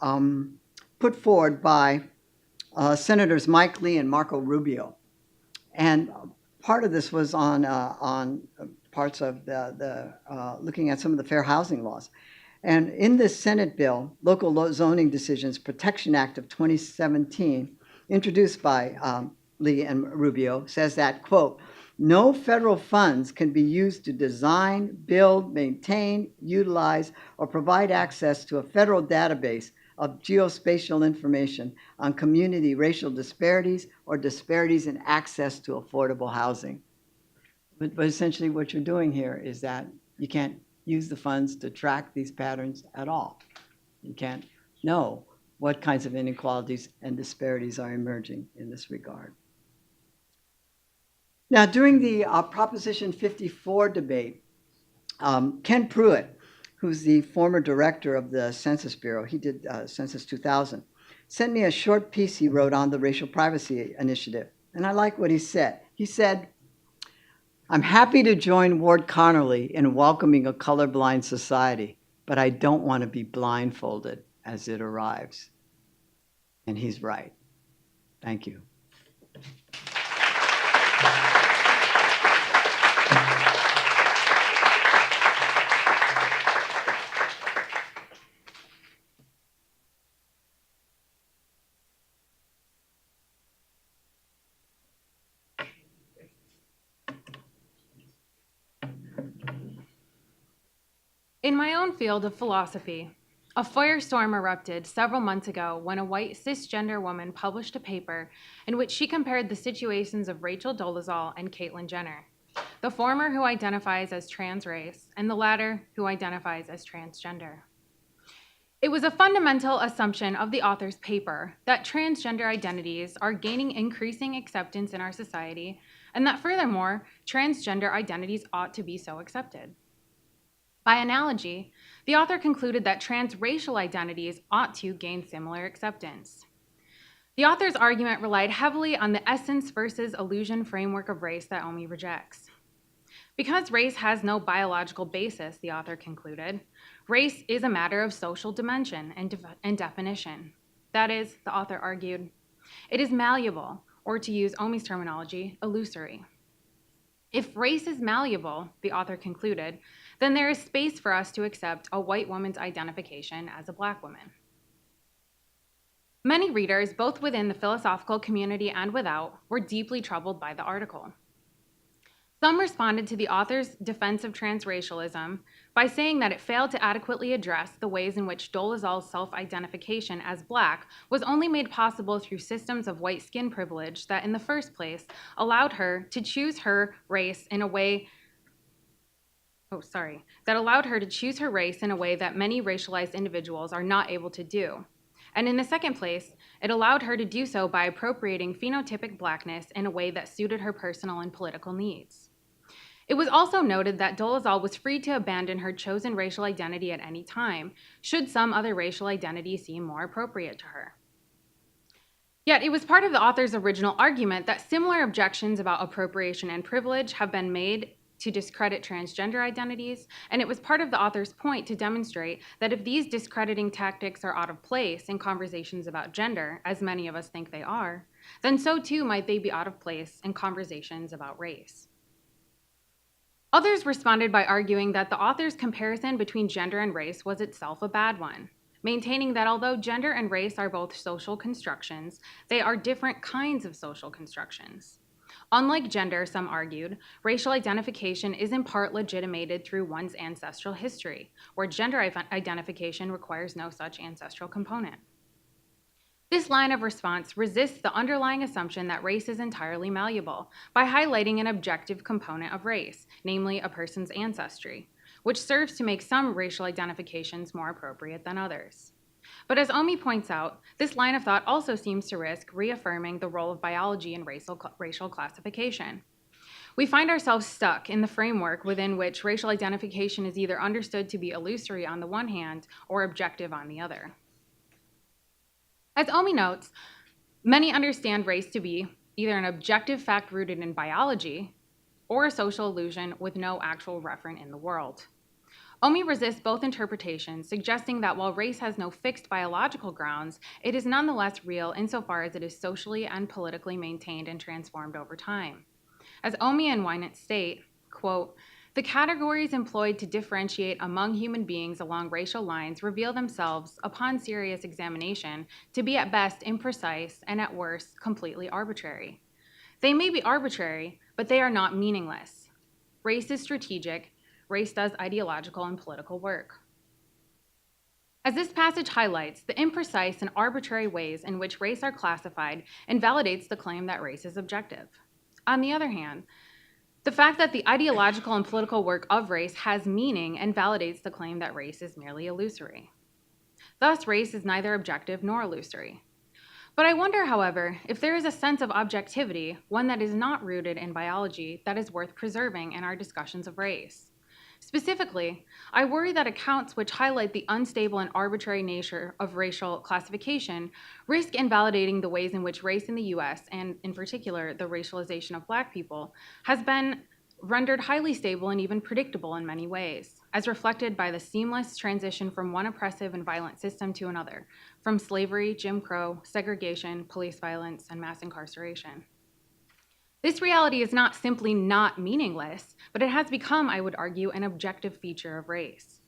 put forward by Senators Mike Lee and Marco Rubio. And part of this was on parts of looking at some of the fair housing laws. And in this Senate bill, Local Zoning Decisions Protection Act of 2017, introduced by Lee and Rubio, says that, quote, no federal funds can be used to design, build, maintain, utilize, or provide access to a federal database of geospatial information on community racial disparities or disparities in access to affordable housing. But essentially what you're doing here is that you can't use the funds to track these patterns at all. You can't know what kinds of inequalities and disparities are emerging in this regard. Now, during the Proposition 54 debate, Ken Pruitt, who's the former director of the Census Bureau, he did Census 2000, sent me a short piece he wrote on the Racial Privacy Initiative. And I like what he said. He said, I'm happy to join Ward Connerly in welcoming a colorblind society, but I don't want to be blindfolded as it arrives. And he's right. Thank you. In my own field of philosophy, a firestorm erupted several months ago when a white cisgender woman published a paper in which she compared the situations of Rachel Dolezal and Caitlyn Jenner, the former who identifies as trans race and the latter who identifies as transgender. It was a fundamental assumption of the author's paper that transgender identities are gaining increasing acceptance in our society, and that furthermore, transgender identities ought to be so accepted. By analogy, the author concluded that transracial identities ought to gain similar acceptance. The author's argument relied heavily on the essence versus illusion framework of race that OMI rejects. Because race has no biological basis, the author concluded, race is a matter of social dimension and definition. That is, the author argued, it is malleable, or to use OMI's terminology, illusory. If race is malleable, the author concluded, then there is space for us to accept a white woman's identification as a black woman. Many readers, both within the philosophical community and without, were deeply troubled by the article. Some responded to the author's defense of transracialism by saying that it failed to adequately address the ways in which Dolezal's self-identification as black was only made possible through systems of white skin privilege that in the first place allowed her to choose her race in a way that many racialized individuals are not able to do. And in the second place, it allowed her to do so by appropriating phenotypic blackness in a way that suited her personal and political needs. It was also noted that Dolezal was free to abandon her chosen racial identity at any time, should some other racial identity seem more appropriate to her. Yet it was part of the author's original argument that similar objections about appropriation and privilege have been made to discredit transgender identities, and it was part of the author's point to demonstrate that if these discrediting tactics are out of place in conversations about gender, as many of us think they are, then so too might they be out of place in conversations about race. Others responded by arguing that the author's comparison between gender and race was itself a bad one, maintaining that although gender and race are both social constructions, they are different kinds of social constructions. Unlike gender, some argued, racial identification is in part legitimated through one's ancestral history, where gender identification requires no such ancestral component. This line of response resists the underlying assumption that race is entirely malleable by highlighting an objective component of race, namely a person's ancestry, which serves to make some racial identifications more appropriate than others. But as Omi points out, this line of thought also seems to risk reaffirming the role of biology in racial classification. We find ourselves stuck in the framework within which racial identification is either understood to be illusory on the one hand or objective on the other. As Omi notes, many understand race to be either an objective fact rooted in biology or a social illusion with no actual referent in the world. Omi resists both interpretations, suggesting that while race has no fixed biological grounds, it is nonetheless real insofar as it is socially and politically maintained and transformed over time. As Omi and Wynant state, quote, "The categories employed to differentiate among human beings along racial lines reveal themselves, upon serious examination, to be at best imprecise and at worst completely arbitrary. They may be arbitrary, but they are not meaningless. Race is strategic. Race does ideological and political work." As this passage highlights, the imprecise and arbitrary ways in which race are classified invalidates the claim that race is objective. On the other hand, the fact that the ideological and political work of race has meaning invalidates the claim that race is merely illusory. Thus, race is neither objective nor illusory. But I wonder, however, if there is a sense of objectivity, one that is not rooted in biology, that is worth preserving in our discussions of race. Specifically, I worry that accounts which highlight the unstable and arbitrary nature of racial classification risk invalidating the ways in which race in the US, and in particular the racialization of Black people, has been rendered highly stable and even predictable in many ways, as reflected by the seamless transition from one oppressive and violent system to another, from slavery, Jim Crow, segregation, police violence, and mass incarceration. This reality is not simply not meaningless, but it has become, I would argue, an objective feature of race.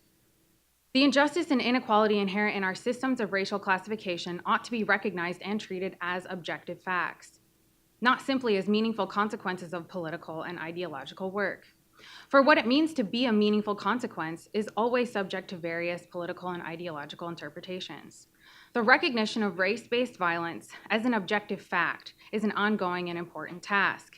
The injustice and inequality inherent in our systems of racial classification ought to be recognized and treated as objective facts, not simply as meaningful consequences of political and ideological work. For what it means to be a meaningful consequence is always subject to various political and ideological interpretations. The recognition of race-based violence as an objective fact is an ongoing and important task.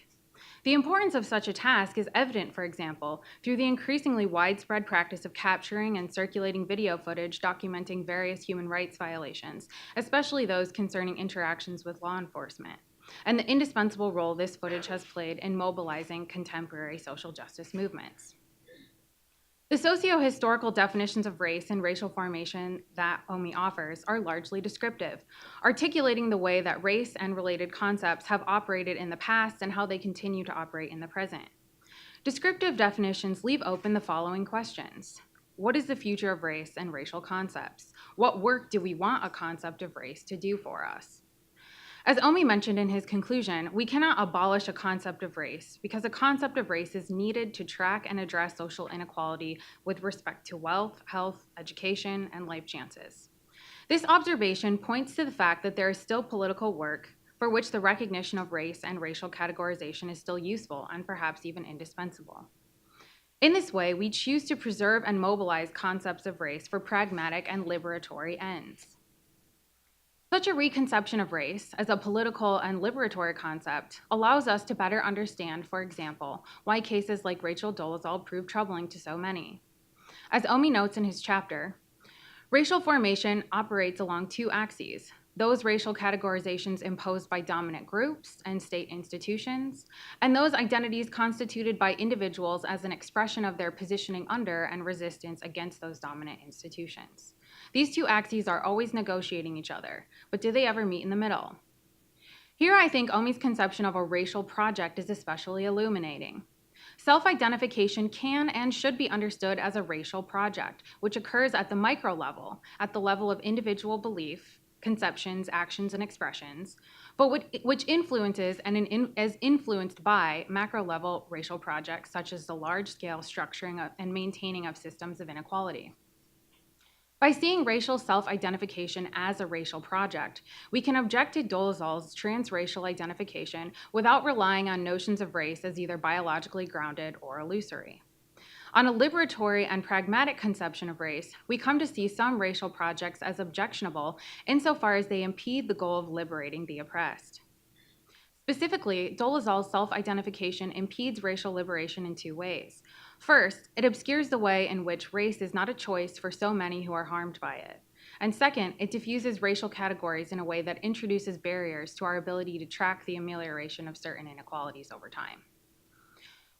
The importance of such a task is evident, for example, through the increasingly widespread practice of capturing and circulating video footage documenting various human rights violations, especially those concerning interactions with law enforcement, and the indispensable role this footage has played in mobilizing contemporary social justice movements. The socio-historical definitions of race and racial formation that Omi offers are largely descriptive, articulating the way that race and related concepts have operated in the past and how they continue to operate in the present. Descriptive definitions leave open the following questions. What is the future of race and racial concepts? What work do we want a concept of race to do for us? As Omi mentioned in his conclusion, we cannot abolish a concept of race because a concept of race is needed to track and address social inequality with respect to wealth, health, education, and life chances. This observation points to the fact that there is still political work for which the recognition of race and racial categorization is still useful and perhaps even indispensable. In this way, we choose to preserve and mobilize concepts of race for pragmatic and liberatory ends. Such a reconception of race as a political and liberatory concept allows us to better understand, for example, why cases like Rachel Dolezal prove troubling to so many. As Omi notes in his chapter, racial formation operates along two axes: those racial categorizations imposed by dominant groups and state institutions, and those identities constituted by individuals as an expression of their positioning under and resistance against those dominant institutions. These two axes are always negotiating each other, but do they ever meet in the middle? Here I think Omi's conception of a racial project is especially illuminating. Self-identification can and should be understood as a racial project, which occurs at the micro level, at the level of individual belief, conceptions, actions, and expressions, but which influences and is influenced by macro-level racial projects such as the large-scale structuring and maintaining of systems of inequality. By seeing racial self-identification as a racial project, we can object to Dolezal's transracial identification without relying on notions of race as either biologically grounded or illusory. On a liberatory and pragmatic conception of race, we come to see some racial projects as objectionable insofar as they impede the goal of liberating the oppressed. Specifically, Dolezal's self-identification impedes racial liberation in two ways. First, it obscures the way in which race is not a choice for so many who are harmed by it. And second, it diffuses racial categories in a way that introduces barriers to our ability to track the amelioration of certain inequalities over time.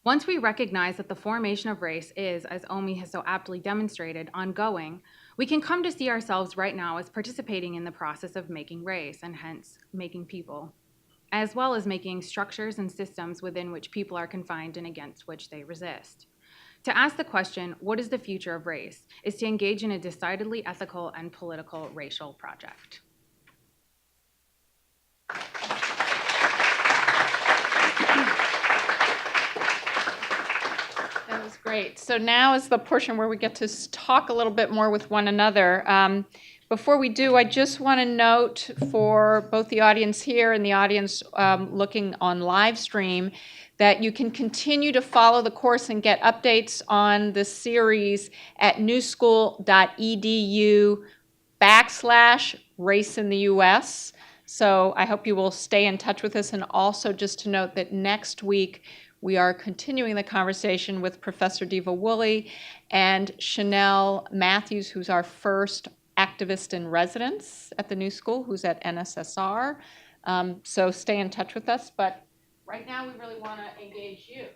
Once we recognize that the formation of race is, as Omi has so aptly demonstrated, ongoing, we can come to see ourselves right now as participating in the process of making race, and hence making people, as well as making structures and systems within which people are confined and against which they resist. To ask the question, what is the future of race, is to engage in a decidedly ethical and political racial project. That was great. So now is the portion where we get to talk a little bit more with one another. Before we do, I just want to note for both the audience here and the audience looking on live stream that you can continue to follow the course and get updates on the series at newschool.edu/race in the US. So I hope you will stay in touch with us. And also just to note that next week we are continuing the conversation with Professor Diva Woolley and Chanel Matthews, who's our first activist in residence at the New School, who's at NSSR. So stay in touch with us. But right now, we really want to engage you.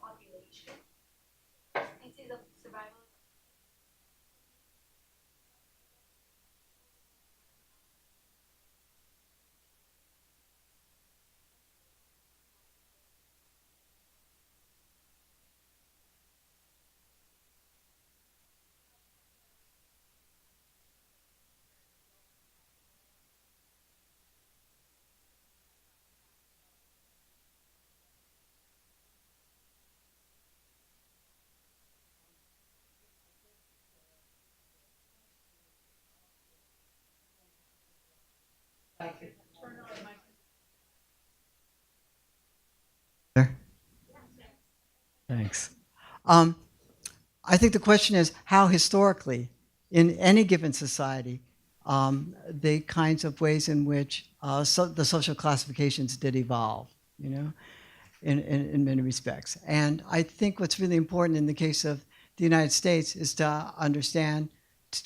Population. This is a survival. Thanks. I think the question is how historically, in any given society, the kinds of ways in which the social classifications did evolve, you know, in many respects. And I think what's really important in the case of the United States is to understand,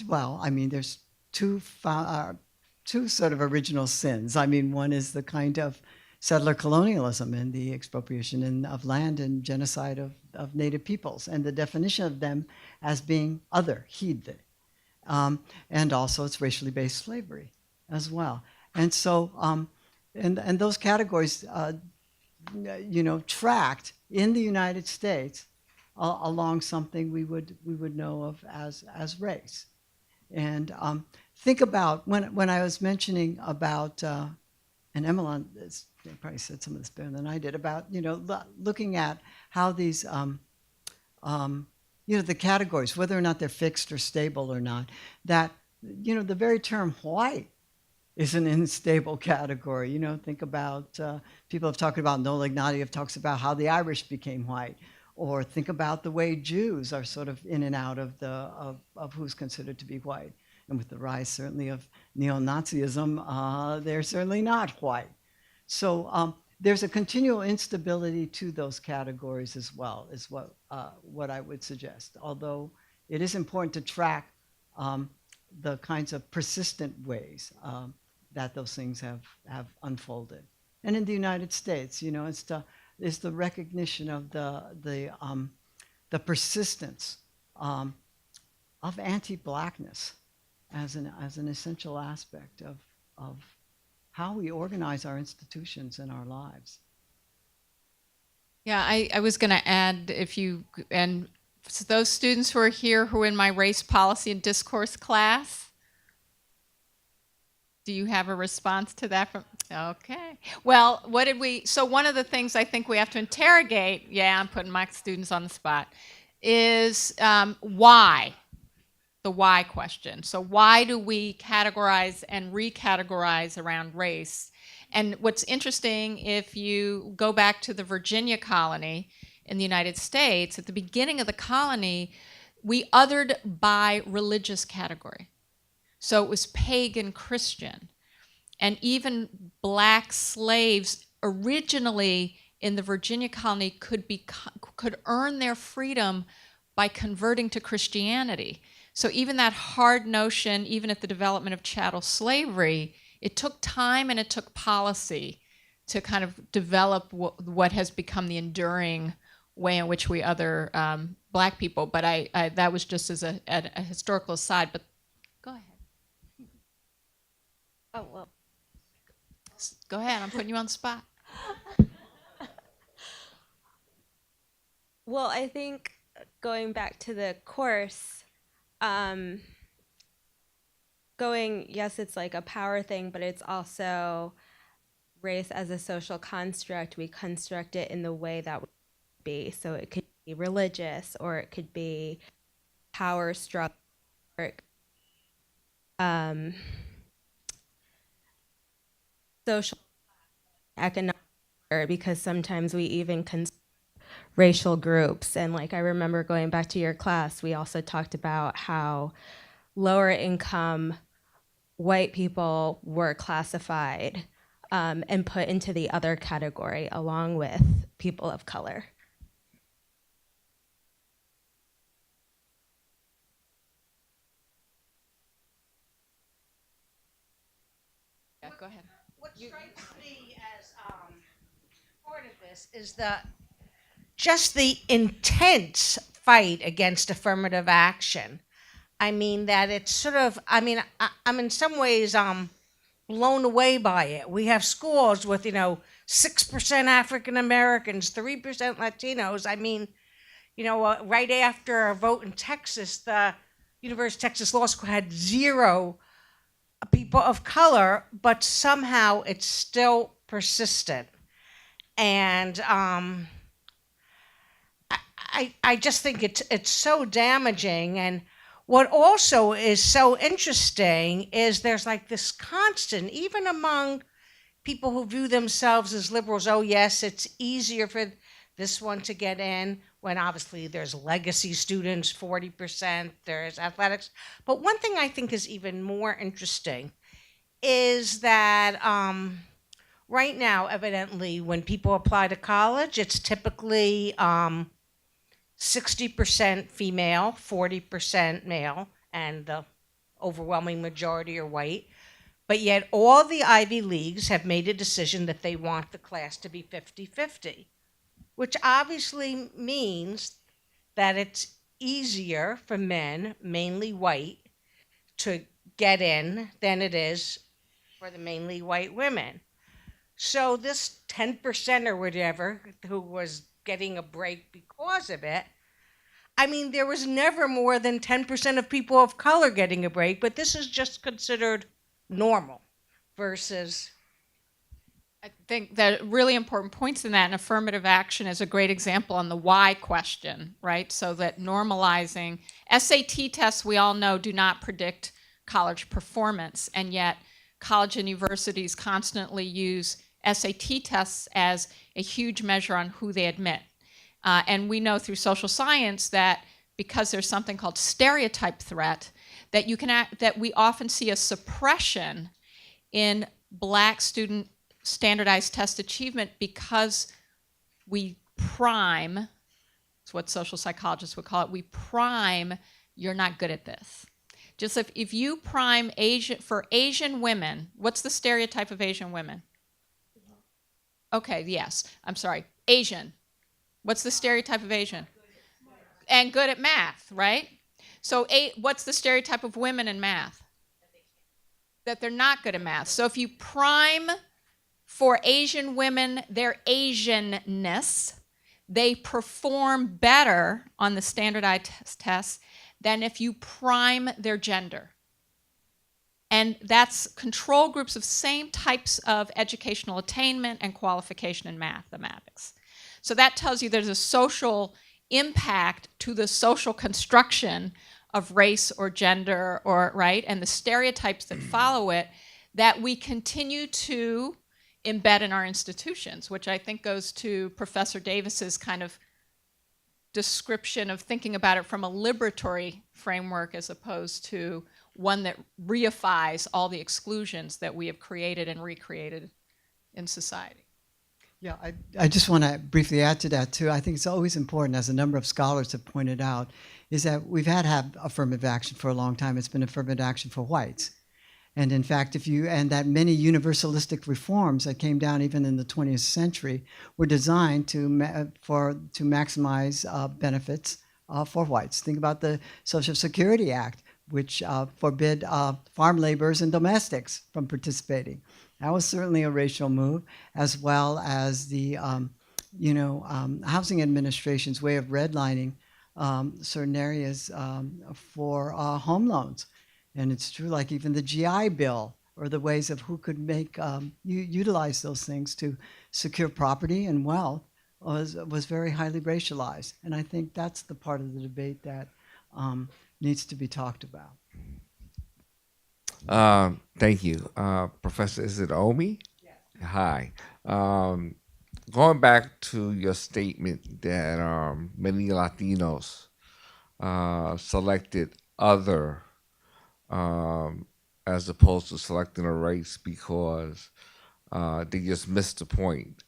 well, I mean, there's two sort of original sins. I mean, one is the kind of settler colonialism and the expropriation of land and genocide of native peoples, and the definition of them as being other, heathen. And also it's racially based slavery as well. And so, and those categories, you know, tracked in the United States along something we would know of as race. And think about when I was mentioning about, and Emmalon probably said some of this better than I did, about, you know, looking at how these, you know, the categories, whether or not they're fixed or stable or not, that, you know, the very term white is an unstable category. You know, think about, people have talked about, Noel Ignatieff talks about how the Irish became white, or think about the way Jews are sort of in and out of who's considered to be white. And with the rise, certainly, of neo-Nazism, they're certainly not white. So there's a continual instability to those categories as well, is what I would suggest. Although it is important to track the kinds of persistent ways that those things have unfolded. And in the United States, you know, it's the recognition of the persistence of anti-blackness as an essential aspect of how we organize our institutions and our lives. Yeah, I was going to add, and so those students who are here who are in my race policy and discourse class, Do you have a response to that? Okay. Well, so one of the things I think we have to interrogate, I'm putting my students on the spot, is why? The why question. So why do we categorize and recategorize around race? And what's interesting, if you go back to the Virginia colony in the United States, at the beginning of the colony, we othered by religious category. So it was pagan, Christian. And even black slaves originally in the Virginia colony could earn their freedom by converting to Christianity. So even that hard notion, even at the development of chattel slavery, it took time and it took policy to kind of develop what has become the enduring way in which we other black people. But that was just as a historical aside. But go ahead. Oh, well. Go ahead. I'm putting you on the spot. Well, I think going back to the course, yes, it's like a power thing, but it's also race as a social construct. We construct it in the way that would be. So it could be religious, or it could be power struggle, or social, economic, because sometimes we even racial groups. And like I remember going back to your class, we also talked about how lower income white people were classified and put into the other category along with people of color. Yeah, go ahead. What strikes me as part of this is just the intense fight against affirmative action. I mean, that it's sort of, I'm in some ways blown away by it. We have schools with, 6% African Americans, 3% Latinos. I mean, right after a vote in Texas, the University of Texas Law School had 0 people of color, but somehow it's still persistent. And I just think it's so damaging. And what also is so interesting is there's like this constant, even among people who view themselves as liberals, oh yes, it's easier for this one to get in, when obviously there's legacy students, 40%, there's athletics. But one thing I think is even more interesting is that right now, evidently, when people apply to college, it's typically 60% female, 40% male, and the overwhelming majority are white. But yet all the Ivy Leagues have made a decision that they want the class to be 50-50, which obviously means that it's easier for men, mainly white, to get in than it is for the mainly white women. So this 10% or whatever who was getting a break because of it, I mean, there was never more than 10% of people of color getting a break, but this is just considered normal versus... I think that really important points in that, and affirmative action is a great example on the why question, right? So that normalizing, SAT tests, we all know, do not predict college performance, and yet college and universities constantly use SAT tests as a huge measure on who they admit. And we know through social science that because there's something called stereotype threat, that that we often see a suppression in black student standardized test achievement because we prime, it's what social psychologists would call it, we prime, you're not good at this. Just if you prime for Asian women, what's the stereotype of Asian women? Okay, yes, I'm sorry, Asian. What's the stereotype of Asian? And good at math, right? So what's the stereotype of women in math? That they're not good at math. So if you prime for Asian women their Asianness, they perform better on the standardized tests than if you prime their gender. And that's control groups of same types of educational attainment and qualification in mathematics. So that tells you there's a social impact to the social construction of race or gender, or right, and the stereotypes that follow it, that we continue to embed in our institutions, which I think goes to Professor Davis's kind of description of thinking about it from a liberatory framework as opposed to one that reifies all the exclusions that we have created and recreated in society. Yeah, I just want to briefly add to that too. I think it's always important, as a number of scholars have pointed out, is that we've had to have affirmative action for a long time. It's been affirmative action for whites. And in fact, that many universalistic reforms that came down even in the 20th century were designed to maximize benefits for whites. Think about the Social Security Act, which forbid farm laborers and domestics from participating. That was certainly a racial move, as well as the Housing Administration's way of redlining certain areas for home loans. And it's true, like even the GI Bill, or the ways of who could utilize those things to secure property and wealth, was very highly racialized. And I think that's the part of the debate that needs to be talked about. Thank you. Professor, is it Omi? Yes. Hi. Going back to your statement that many Latinos selected other as opposed to selecting a race because they just missed the point.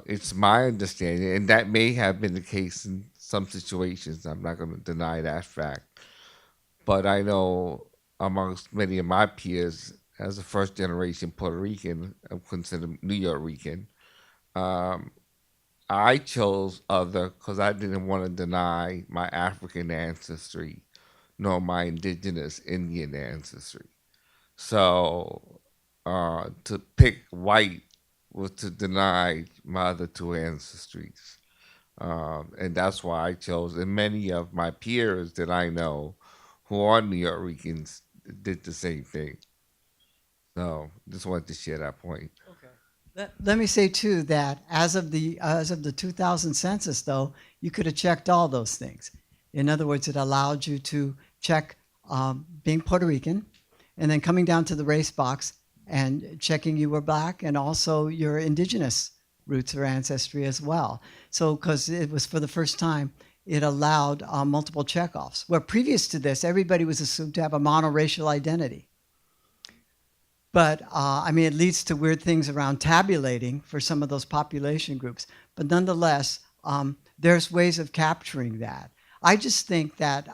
It's my understanding, and that may have been the case in some situations, I'm not going to deny that fact, but I know amongst many of my peers, as a first generation Puerto Rican, I'm considered New York-Rican, I chose other because I didn't want to deny my African ancestry nor my indigenous Indian ancestry. So to pick white was to deny my other two ancestries. And that's why I chose, and many of my peers that I know who are New York-Ricans did the same thing. So just wanted to share that point. Let me say too that as of the 2000 census, though, you could have checked all those things. In other words, it allowed you to check being Puerto Rican, and then coming down to the race box and checking you were black, and also your indigenous roots or ancestry as well. So, because it was for the first time, it allowed multiple checkoffs. Where previous to this, everybody was assumed to have a monoracial identity. But it leads to weird things around tabulating for some of those population groups. But nonetheless, there's ways of capturing that. I just think that,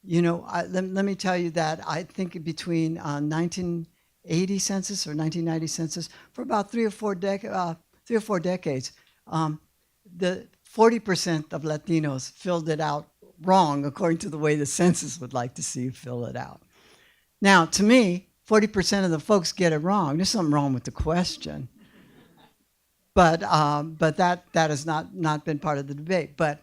let me tell you that I think between 1980 census or 1990 census, for about three or four decades, the 40% of Latinos filled it out wrong, according to the way the census would like to see you fill it out. Now, to me, 40% of the folks get it wrong. There's something wrong with the question. But that has not been part of the debate. But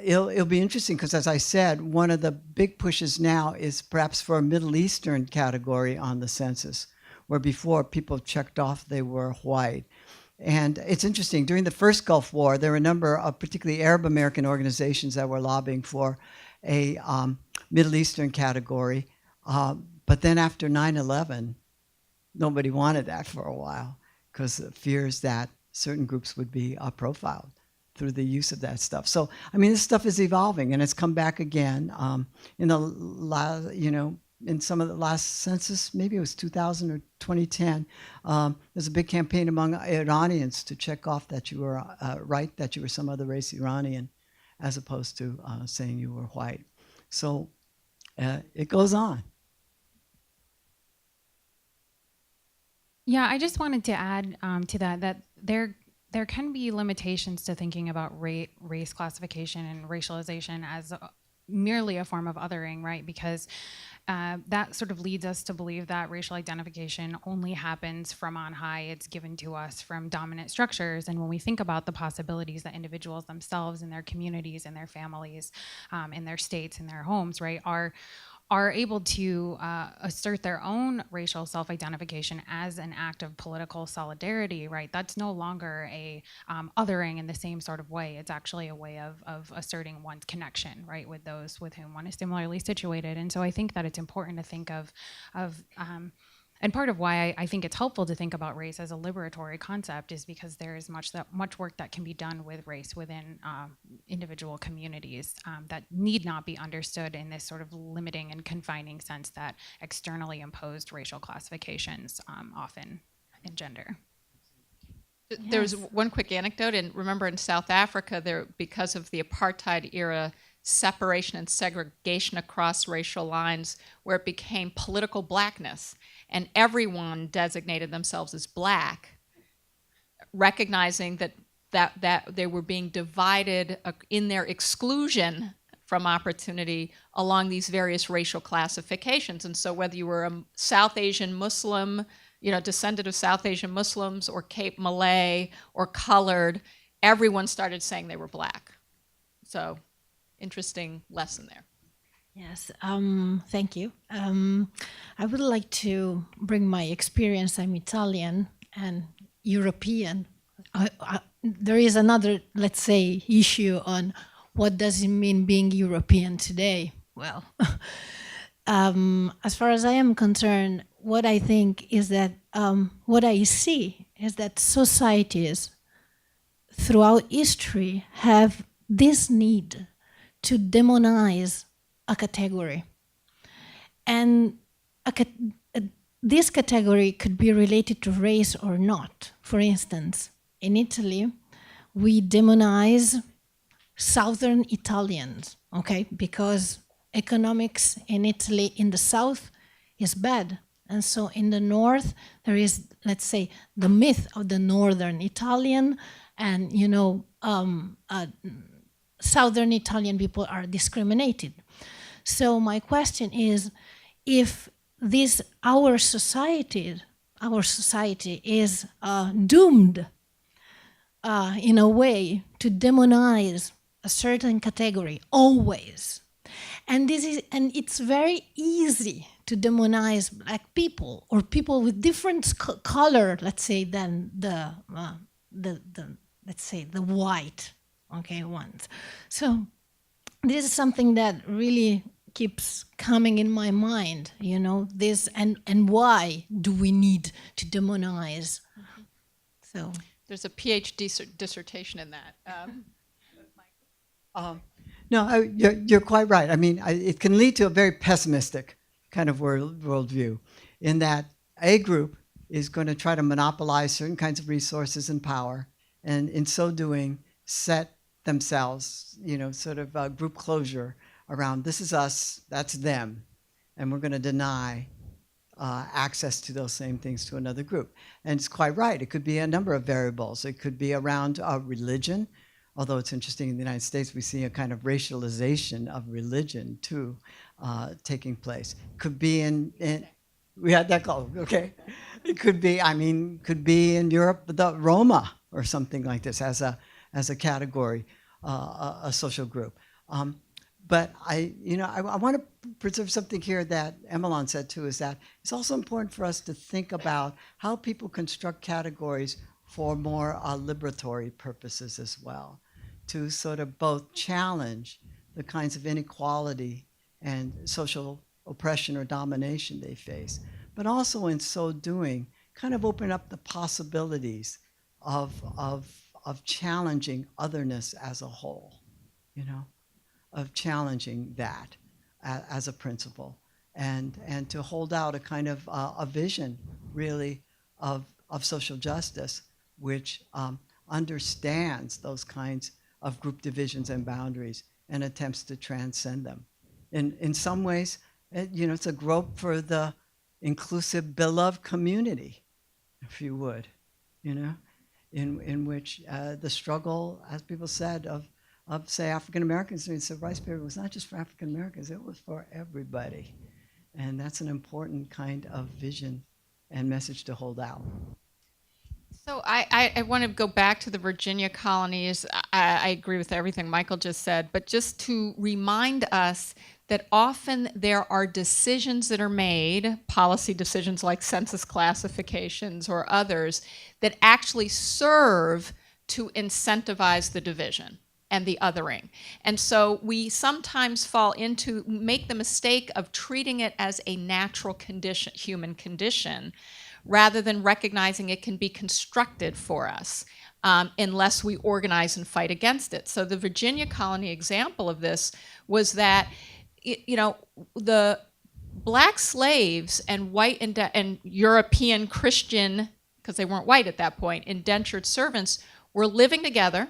it'll be interesting because, as I said, one of the big pushes now is perhaps for a Middle Eastern category on the census, where before people checked off they were white. And it's interesting, during the first Gulf War, there were a number of particularly Arab American organizations that were lobbying for a Middle Eastern category. But then after 9/11, nobody wanted that for a while because of fears that certain groups would be profiled through the use of that stuff. So, this stuff is evolving, and it's come back again in some of the last census, maybe it was 2000 or 2010. There's a big campaign among Iranians to check off that you were right, that you were some other race Iranian, as opposed to saying you were white. So it goes on. Yeah, I just wanted to add to that there can be limitations to thinking about race classification and racialization as merely a form of othering, right? Because that sort of leads us to believe that racial identification only happens from on high. It's given to us from dominant structures. And when we think about the possibilities that individuals themselves and their communities and their families, in their states and their homes, right, are able to assert their own racial self-identification as an act of political solidarity, right? That's no longer a othering in the same sort of way. It's actually a way of asserting one's connection, right, with those with whom one is similarly situated. And so I think that it's important to think of and part of why I think it's helpful to think about race as a liberatory concept is because there is much work that can be done with race within individual communities that need not be understood in this sort of limiting and confining sense that externally imposed racial classifications often engender. There's one quick anecdote, and remember in South Africa, there, because of the apartheid era separation and segregation across racial lines, where it became political blackness, and everyone designated themselves as black, recognizing that they were being divided in their exclusion from opportunity along these various racial classifications. And so whether you were a South Asian Muslim, descendant of South Asian Muslims, or Cape Malay, or colored, everyone started saying they were black. So, interesting lesson there. Yes, thank you. I would like to bring my experience. I'm Italian and European. There is another, let's say, issue on what does it mean being European today. Well, as far as I am concerned, what I think is that, what I see is that societies throughout history have this need to demonize a category. And this category could be related to race or not. For instance, in Italy, we demonize Southern Italians, okay? Because economics in Italy in the South is bad. And so in the North, there is, let's say, the myth of the Northern Italian, and, Southern Italian people are discriminated. So my question is, if our society is doomed in a way to demonize a certain category always, and it's very easy to demonize black people or people with different color, let's say, than the white, okay, ones. So this is something that really keeps coming in my mind, this, and why do we need to demonize? Mm-hmm. So there's a PhD dissertation in that. No, you're quite right. I mean, it can lead to a very pessimistic kind of worldview, in that a group is going to try to monopolize certain kinds of resources and power, and in so doing, set themselves, sort of group closure around, this is us, that's them, and we're going to deny access to those same things to another group. And it's quite right. It could be a number of variables. It could be around religion, although it's interesting, in the United States, we see a kind of racialization of religion, too, taking place. Could be in we had that call, okay? It could be in Europe, the Roma or something like this as a category, a social group. But I want to preserve something here that Emmalon said too, is that it's also important for us to think about how people construct categories for more liberatory purposes as well, to sort of both challenge the kinds of inequality and social oppression or domination they face, but also in so doing, kind of open up the possibilities of challenging otherness as a whole, of challenging that as a principle, and to hold out a kind of a vision, really, of social justice, which understands those kinds of group divisions and boundaries and attempts to transcend them. In some ways, it's a grope for the inclusive, beloved community, if you would, in which the struggle, as people said, of say, African Americans in the civil rights period was not just for African Americans, it was for everybody. And that's an important kind of vision and message to hold out. So I want to go back to the Virginia colonies. I agree with everything Michael just said, but just to remind us that often there are decisions that are made, policy decisions like census classifications or others, that actually serve to incentivize the division and the othering. And so we sometimes make the mistake of treating it as a natural condition, human condition, rather than recognizing it can be constructed for us unless we organize and fight against it. So the Virginia colony example of this was that, the black slaves and white and European Christian, because they weren't white at that point, indentured servants were living together,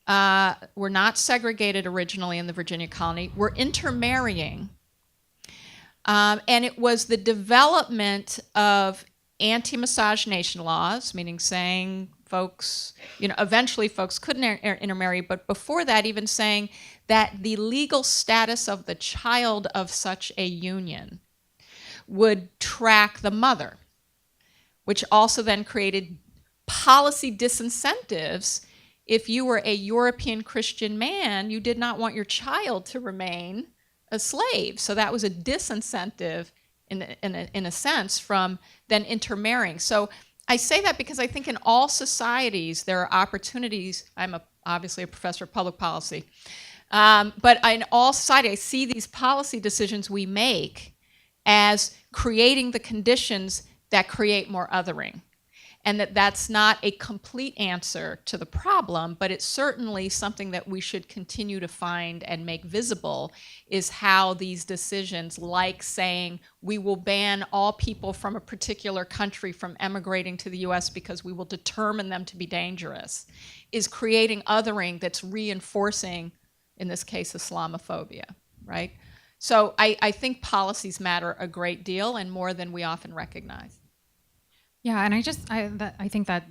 were not segregated originally in the Virginia colony, were intermarrying, and it was the development of anti-miscegenation laws, meaning saying folks, eventually folks couldn't intermarry, but before that even saying that the legal status of the child of such a union would track the mother, which also then created policy disincentives. If you were a European Christian man, you did not want your child to remain a slave. So that was a disincentive in a sense from then intermarrying. So I say that because I think in all societies there are opportunities. I'm obviously a professor of public policy. But in all society, I see these policy decisions we make as creating the conditions that create more othering. And that's not a complete answer to the problem, but it's certainly something that we should continue to find and make visible, is how these decisions, like saying we will ban all people from a particular country from emigrating to the US because we will determine them to be dangerous, is creating othering that's reinforcing, in this case, Islamophobia, right? So I think policies matter a great deal and more than we often recognize. Yeah, and I think that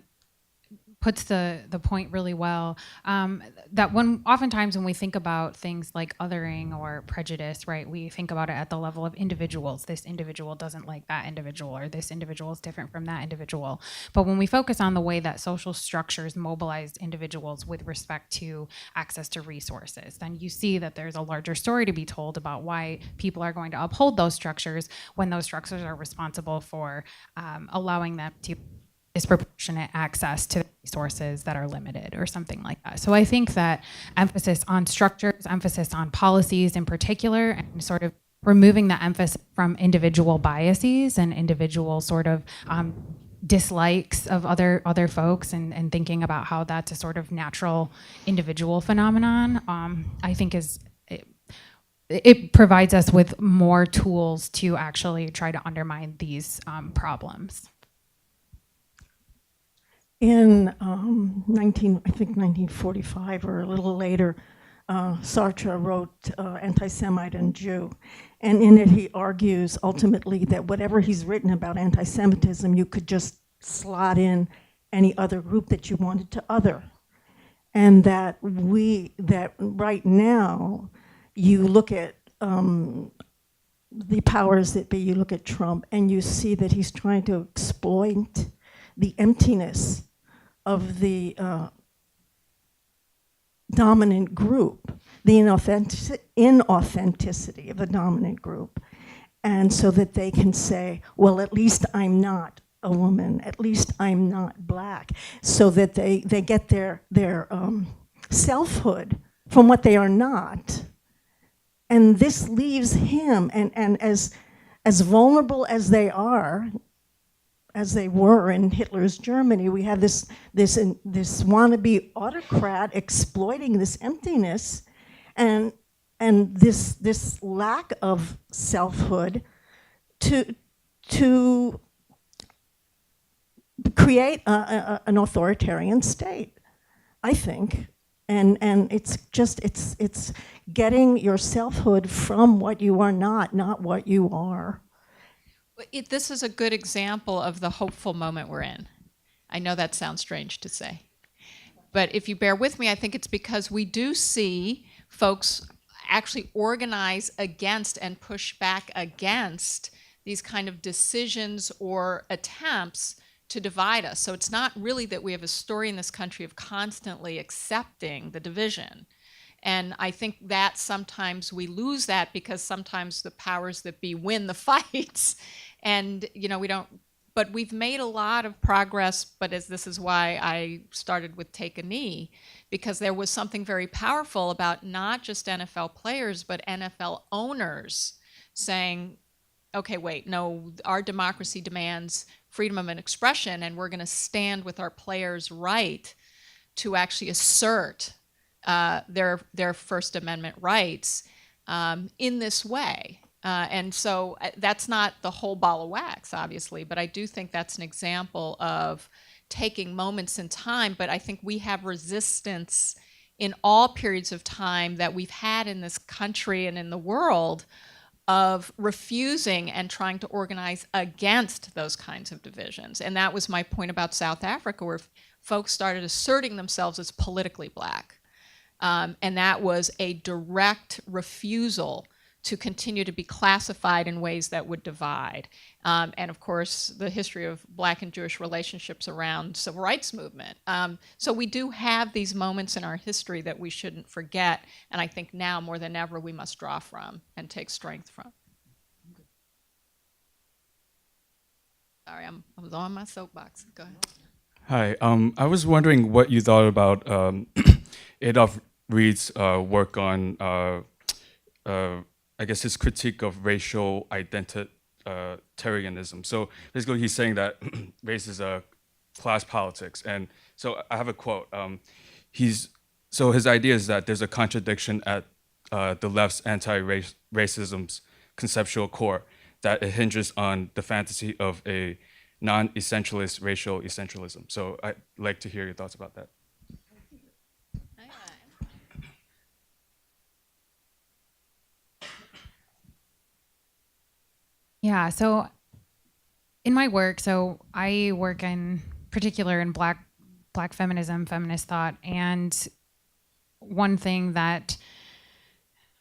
puts the point really well. That oftentimes when we think about things like othering or prejudice, right, we think about it at the level of individuals. This individual doesn't like that individual, or this individual is different from that individual. But when we focus on the way that social structures mobilize individuals with respect to access to resources, then you see that there's a larger story to be told about why people are going to uphold those structures when those structures are responsible for allowing them to disproportionate access to resources that are limited or something like that. So I think that emphasis on structures, emphasis on policies in particular, and sort of removing the emphasis from individual biases and individual sort of dislikes of other folks and thinking about how that's a sort of natural individual phenomenon, I think it provides us with more tools to actually try to undermine these problems. In I think 1945 or a little later, Sartre wrote Anti-Semite and Jew. And in it he argues ultimately that whatever he's written about anti-Semitism, you could just slot in any other group that you wanted to other. And that right now, you look at the powers that be, you look at Trump, and you see that he's trying to exploit the emptiness of the dominant group, the inauthenticity of the dominant group. And so that they can say, well, at least I'm not a woman, at least I'm not black, so that they get their selfhood from what they are not. And this leaves him, and as vulnerable as they are, as they were in Hitler's Germany, we have this wannabe autocrat exploiting this emptiness and this lack of selfhood to create an authoritarian state, I think. And it's getting your selfhood from what you are not what you are. This is a good example of the hopeful moment we're in. I know that sounds strange to say. But if you bear with me, I think it's because we do see folks actually organize against and push back against these kind of decisions or attempts to divide us. So it's not really that we have a story in this country of constantly accepting the division And I think that sometimes we lose that because sometimes the powers that be win the fights. And, you know, we don't, but we've made a lot of progress. But this is why I started with Take a Knee, because there was something very powerful about not just NFL players, but NFL owners saying, okay, wait, no, our democracy demands freedom of expression, and we're going to stand with our players' right to actually assert their First Amendment rights in this way. And so that's not the whole ball of wax, obviously, but I do think that's an example of taking moments in time. But I think we have resistance in all periods of time that we've had in this country and in the world of refusing and trying to organize against those kinds of divisions. And that was my point about South Africa, where folks started asserting themselves as politically black. And that was a direct refusal to continue to be classified in ways that would divide. And of course, the history of Black and Jewish relationships around civil rights movement. So we do have these moments in our history that we shouldn't forget. And I think now more than ever, we must draw from and take strength from. Sorry, I was on my soapbox. Go ahead. Hi, I was wondering what you thought about Adolph Reed's work on, I guess, his critique of racial identitarianism. So basically, he's saying that race is a class politics, and so I have a quote. So his idea is that there's a contradiction at the left's anti-racism's conceptual core, that it hinges on the fantasy of a non-essentialist racial essentialism. So I'd like to hear your thoughts about that. Yeah, so in my work, so I work in particular in black feminism, feminist thought, and one thing that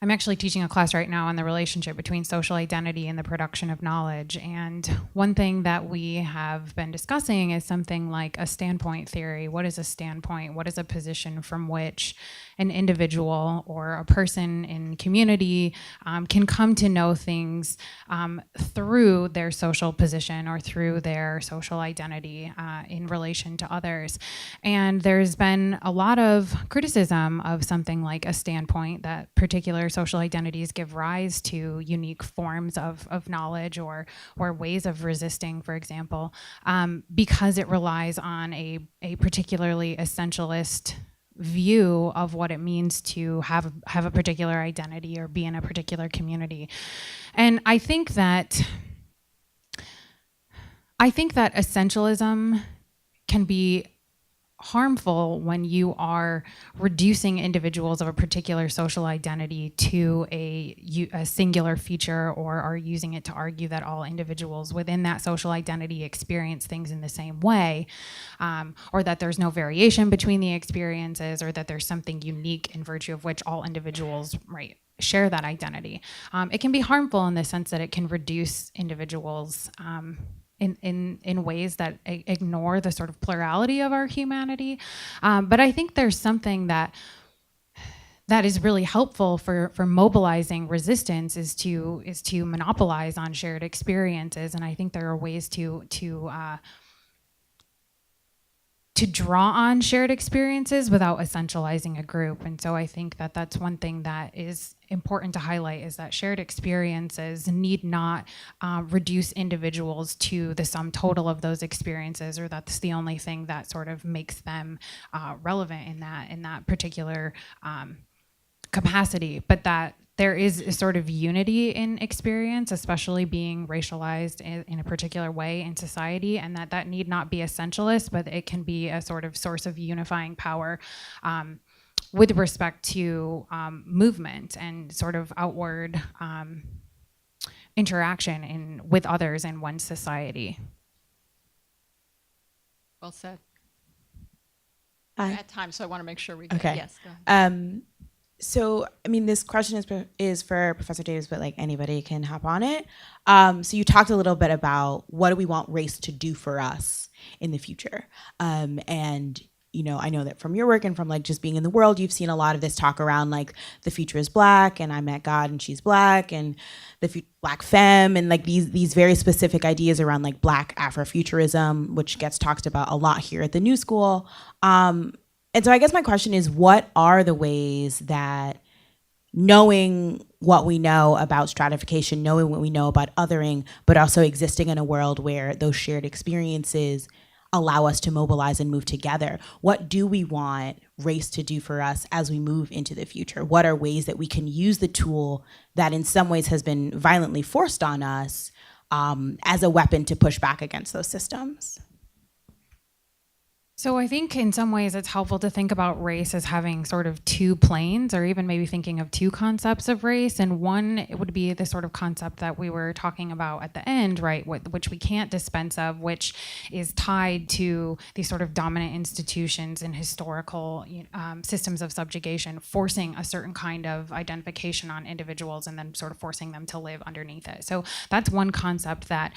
I'm actually teaching a class right now on the relationship between social identity and the production of knowledge. And one thing that we have been discussing is something like a standpoint theory. What is a standpoint? What is a position from which an individual or a person in community can come to know things through their social position or through their social identity in relation to others. And there's been a lot of criticism of something like a standpoint, that particular social identities give rise to unique forms of knowledge or ways of resisting, for example, because it relies on a particularly essentialist view of what it means to have a particular identity or be in a particular community. And I think that essentialism can be harmful when you are reducing individuals of a particular social identity to a singular feature, or are using it to argue that all individuals within that social identity experience things in the same way, or that there's no variation between the experiences, or that there's something unique in virtue of which all individuals, right, share that identity. It can be harmful in the sense that it can reduce individuals in ways that ignore the sort of plurality of our humanity. But I think there's something that is really helpful for mobilizing resistance is to monopolize on shared experiences. And I think there are ways to draw on shared experiences without essentializing a group. And so I think that that's one thing that is important to highlight, is that shared experiences need not reduce individuals to the sum total of those experiences, or that's the only thing that sort of makes them relevant in that particular capacity, but that there is a sort of unity in experience, especially being racialized in a particular way in society, and that need not be essentialist, but it can be a sort of source of unifying power with respect to movement and sort of outward interaction with others in one's society. Well said. Hi. We're at time, so I want to make sure we get Okay. Yes, go ahead. So, I mean, this question is for Professor Davis, but like anybody can hop on it. So you talked a little bit about what do we want race to do for us in the future. And you know, I know that from your work and from like just being in the world, you've seen a lot of this talk around like the future is black and I met God and she's black and the black femme and like these very specific ideas around like black Afrofuturism, which gets talked about a lot here at the New School. And so I guess my question is, what are the ways that knowing what we know about stratification, knowing what we know about othering, but also existing in a world where those shared experiences allow us to mobilize and move together. What do we want race to do for us as we move into the future? What are ways that we can use the tool that in some ways has been violently forced on us as a weapon to push back against those systems? So I think in some ways it's helpful to think about race as having sort of two planes, or even maybe thinking of two concepts of race. And one, it would be the sort of concept that we were talking about at the end, right, which we can't dispense of, which is tied to these sort of dominant institutions and historical systems of subjugation, forcing a certain kind of identification on individuals and then sort of forcing them to live underneath it. So that's one concept that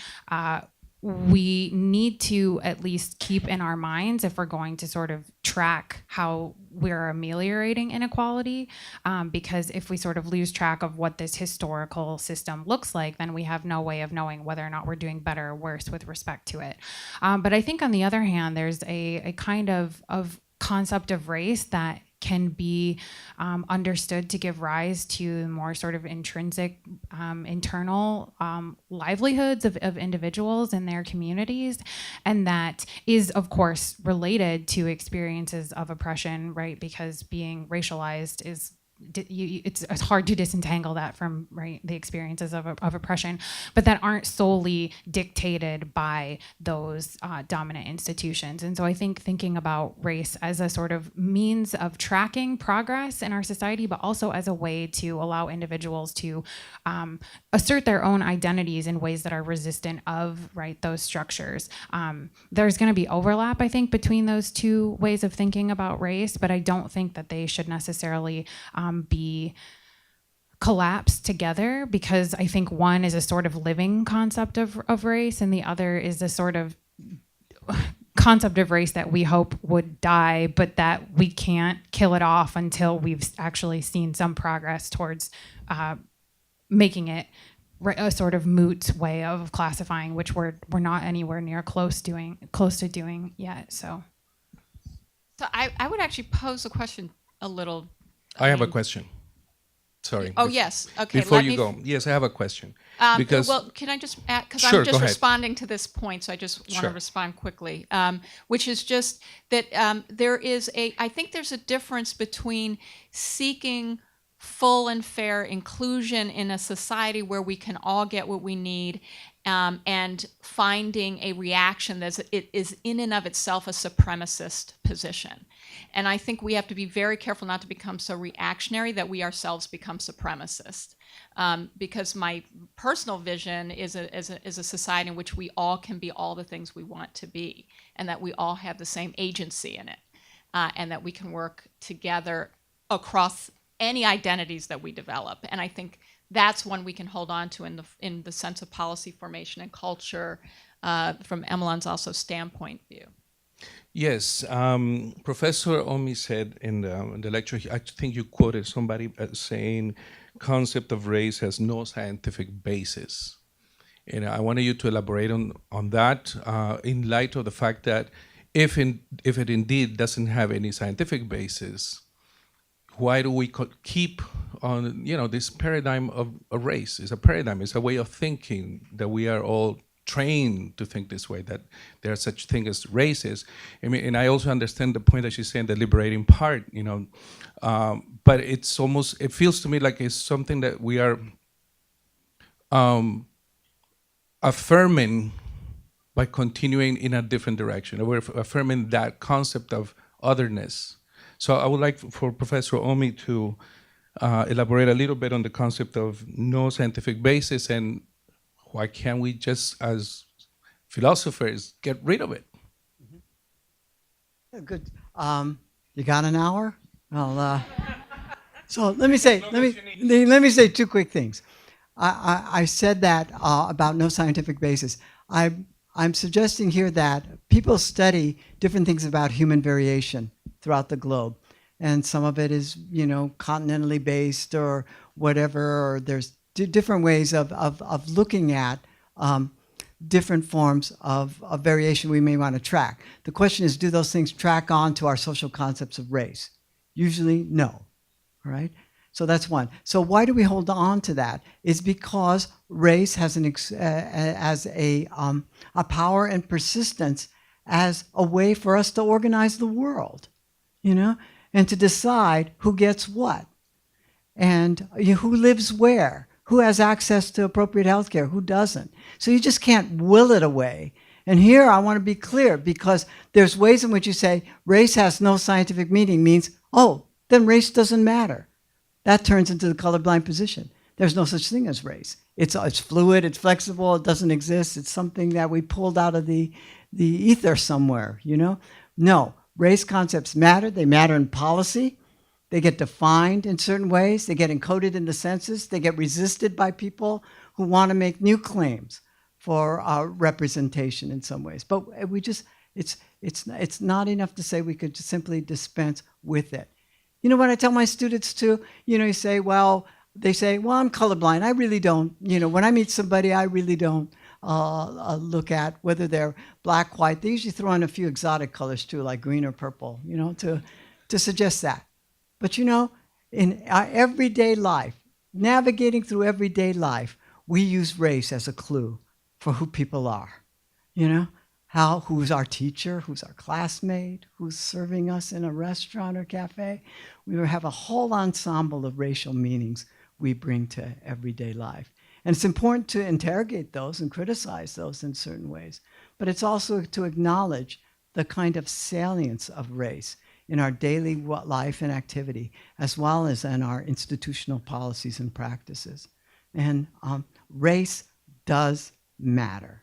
we need to at least keep in our minds if we're going to sort of track how we're ameliorating inequality, because if we sort of lose track of what this historical system looks like, then we have no way of knowing whether or not we're doing better or worse with respect to it. But I think on the other hand, there's a kind of concept of race that can be understood to give rise to more sort of intrinsic internal livelihoods of individuals and their communities. And that is, of course, related to experiences of oppression, right? Because being racialized is it's hard to disentangle that from the experiences of oppression, but that aren't solely dictated by those dominant institutions. And so I think thinking about race as a sort of means of tracking progress in our society, but also as a way to allow individuals to assert their own identities in ways that are resistant of those structures. There's going to be overlap, I think, between those two ways of thinking about race, but I don't think that they should necessarily be collapsed together, because I think one is a sort of living concept of race and the other is a sort of concept of race that we hope would die, but that we can't kill it off until we've actually seen some progress towards making it a sort of moot way of classifying, which we're not anywhere near close to doing yet. So I would actually pose a question a little. I have a question. Sorry. Oh, yes. Okay. Before you go, yes, I have a question. Because well, can I just add, because Sure, I'm just go ahead. responding to this point, so I just want Sure. to respond quickly, which is just that I think there's a difference between seeking full and fair inclusion in a society where we can all get what we need, and finding a reaction that is in and of itself a supremacist position. And I think we have to be very careful not to become so reactionary that we ourselves become supremacist. Because my personal vision is a society in which we all can be all the things we want to be, and that we all have the same agency in it, and that we can work together across any identities that we develop. And I think that's one we can hold on to in the sense of policy formation and culture from Emmalon's also standpoint view. Yes, Professor Omi said in the lecture, I think you quoted somebody saying concept of race has no scientific basis. And I wanted you to elaborate on that in light of the fact that if it indeed doesn't have any scientific basis, why do we keep on, this paradigm of a race? It's a paradigm, it's a way of thinking that we are all trained to think this way, that there are such things as races. I mean, and I also understand the point that she's saying, the liberating part, but it's almost, it feels to me like it's something that we are affirming by continuing in a different direction. We're affirming that concept of otherness. So I would like for Professor Omi to elaborate a little bit on the concept of no scientific basis, and why can't we just, as philosophers, get rid of it? Yeah, good. You got an hour? Well, so let me say two quick things. I said that about no scientific basis. I'm suggesting here that people study different things about human variation throughout the globe. And some of it is, continentally based or whatever, or there's different ways of looking at different forms of variation we may want to track. The question is, do those things track on to our social concepts of race? Usually, no. All right? So that's one. So why do we hold on to that? It's because race has a power and persistence as a way for us to organize the world, and to decide who gets what, and who lives where, who has access to appropriate health care, who doesn't. So you just can't will it away. And here I want to be clear, because there's ways in which you say race has no scientific meaning means, oh, then race doesn't matter. That turns into the colorblind position. There's no such thing as race. It's fluid, it's flexible, it doesn't exist. It's something that we pulled out of the ether somewhere, No, race concepts matter. They matter in policy. They get defined in certain ways. They get encoded in the census. They get resisted by people who want to make new claims for representation in some ways. But it's not enough to say we could just simply dispense with it. What I tell my students too, they say, well, I'm colorblind. I really don't, when I meet somebody, I really don't look at whether they're black, white. They usually throw in a few exotic colors too, like green or purple, to suggest that. But in our everyday life, navigating through everyday life, we use race as a clue for who people are. Who's our teacher, who's our classmate, who's serving us in a restaurant or cafe. We have a whole ensemble of racial meanings we bring to everyday life. And it's important to interrogate those and criticize those in certain ways. But it's also to acknowledge the kind of salience of race in our daily life and activity, as well as in our institutional policies and practices. And race does matter.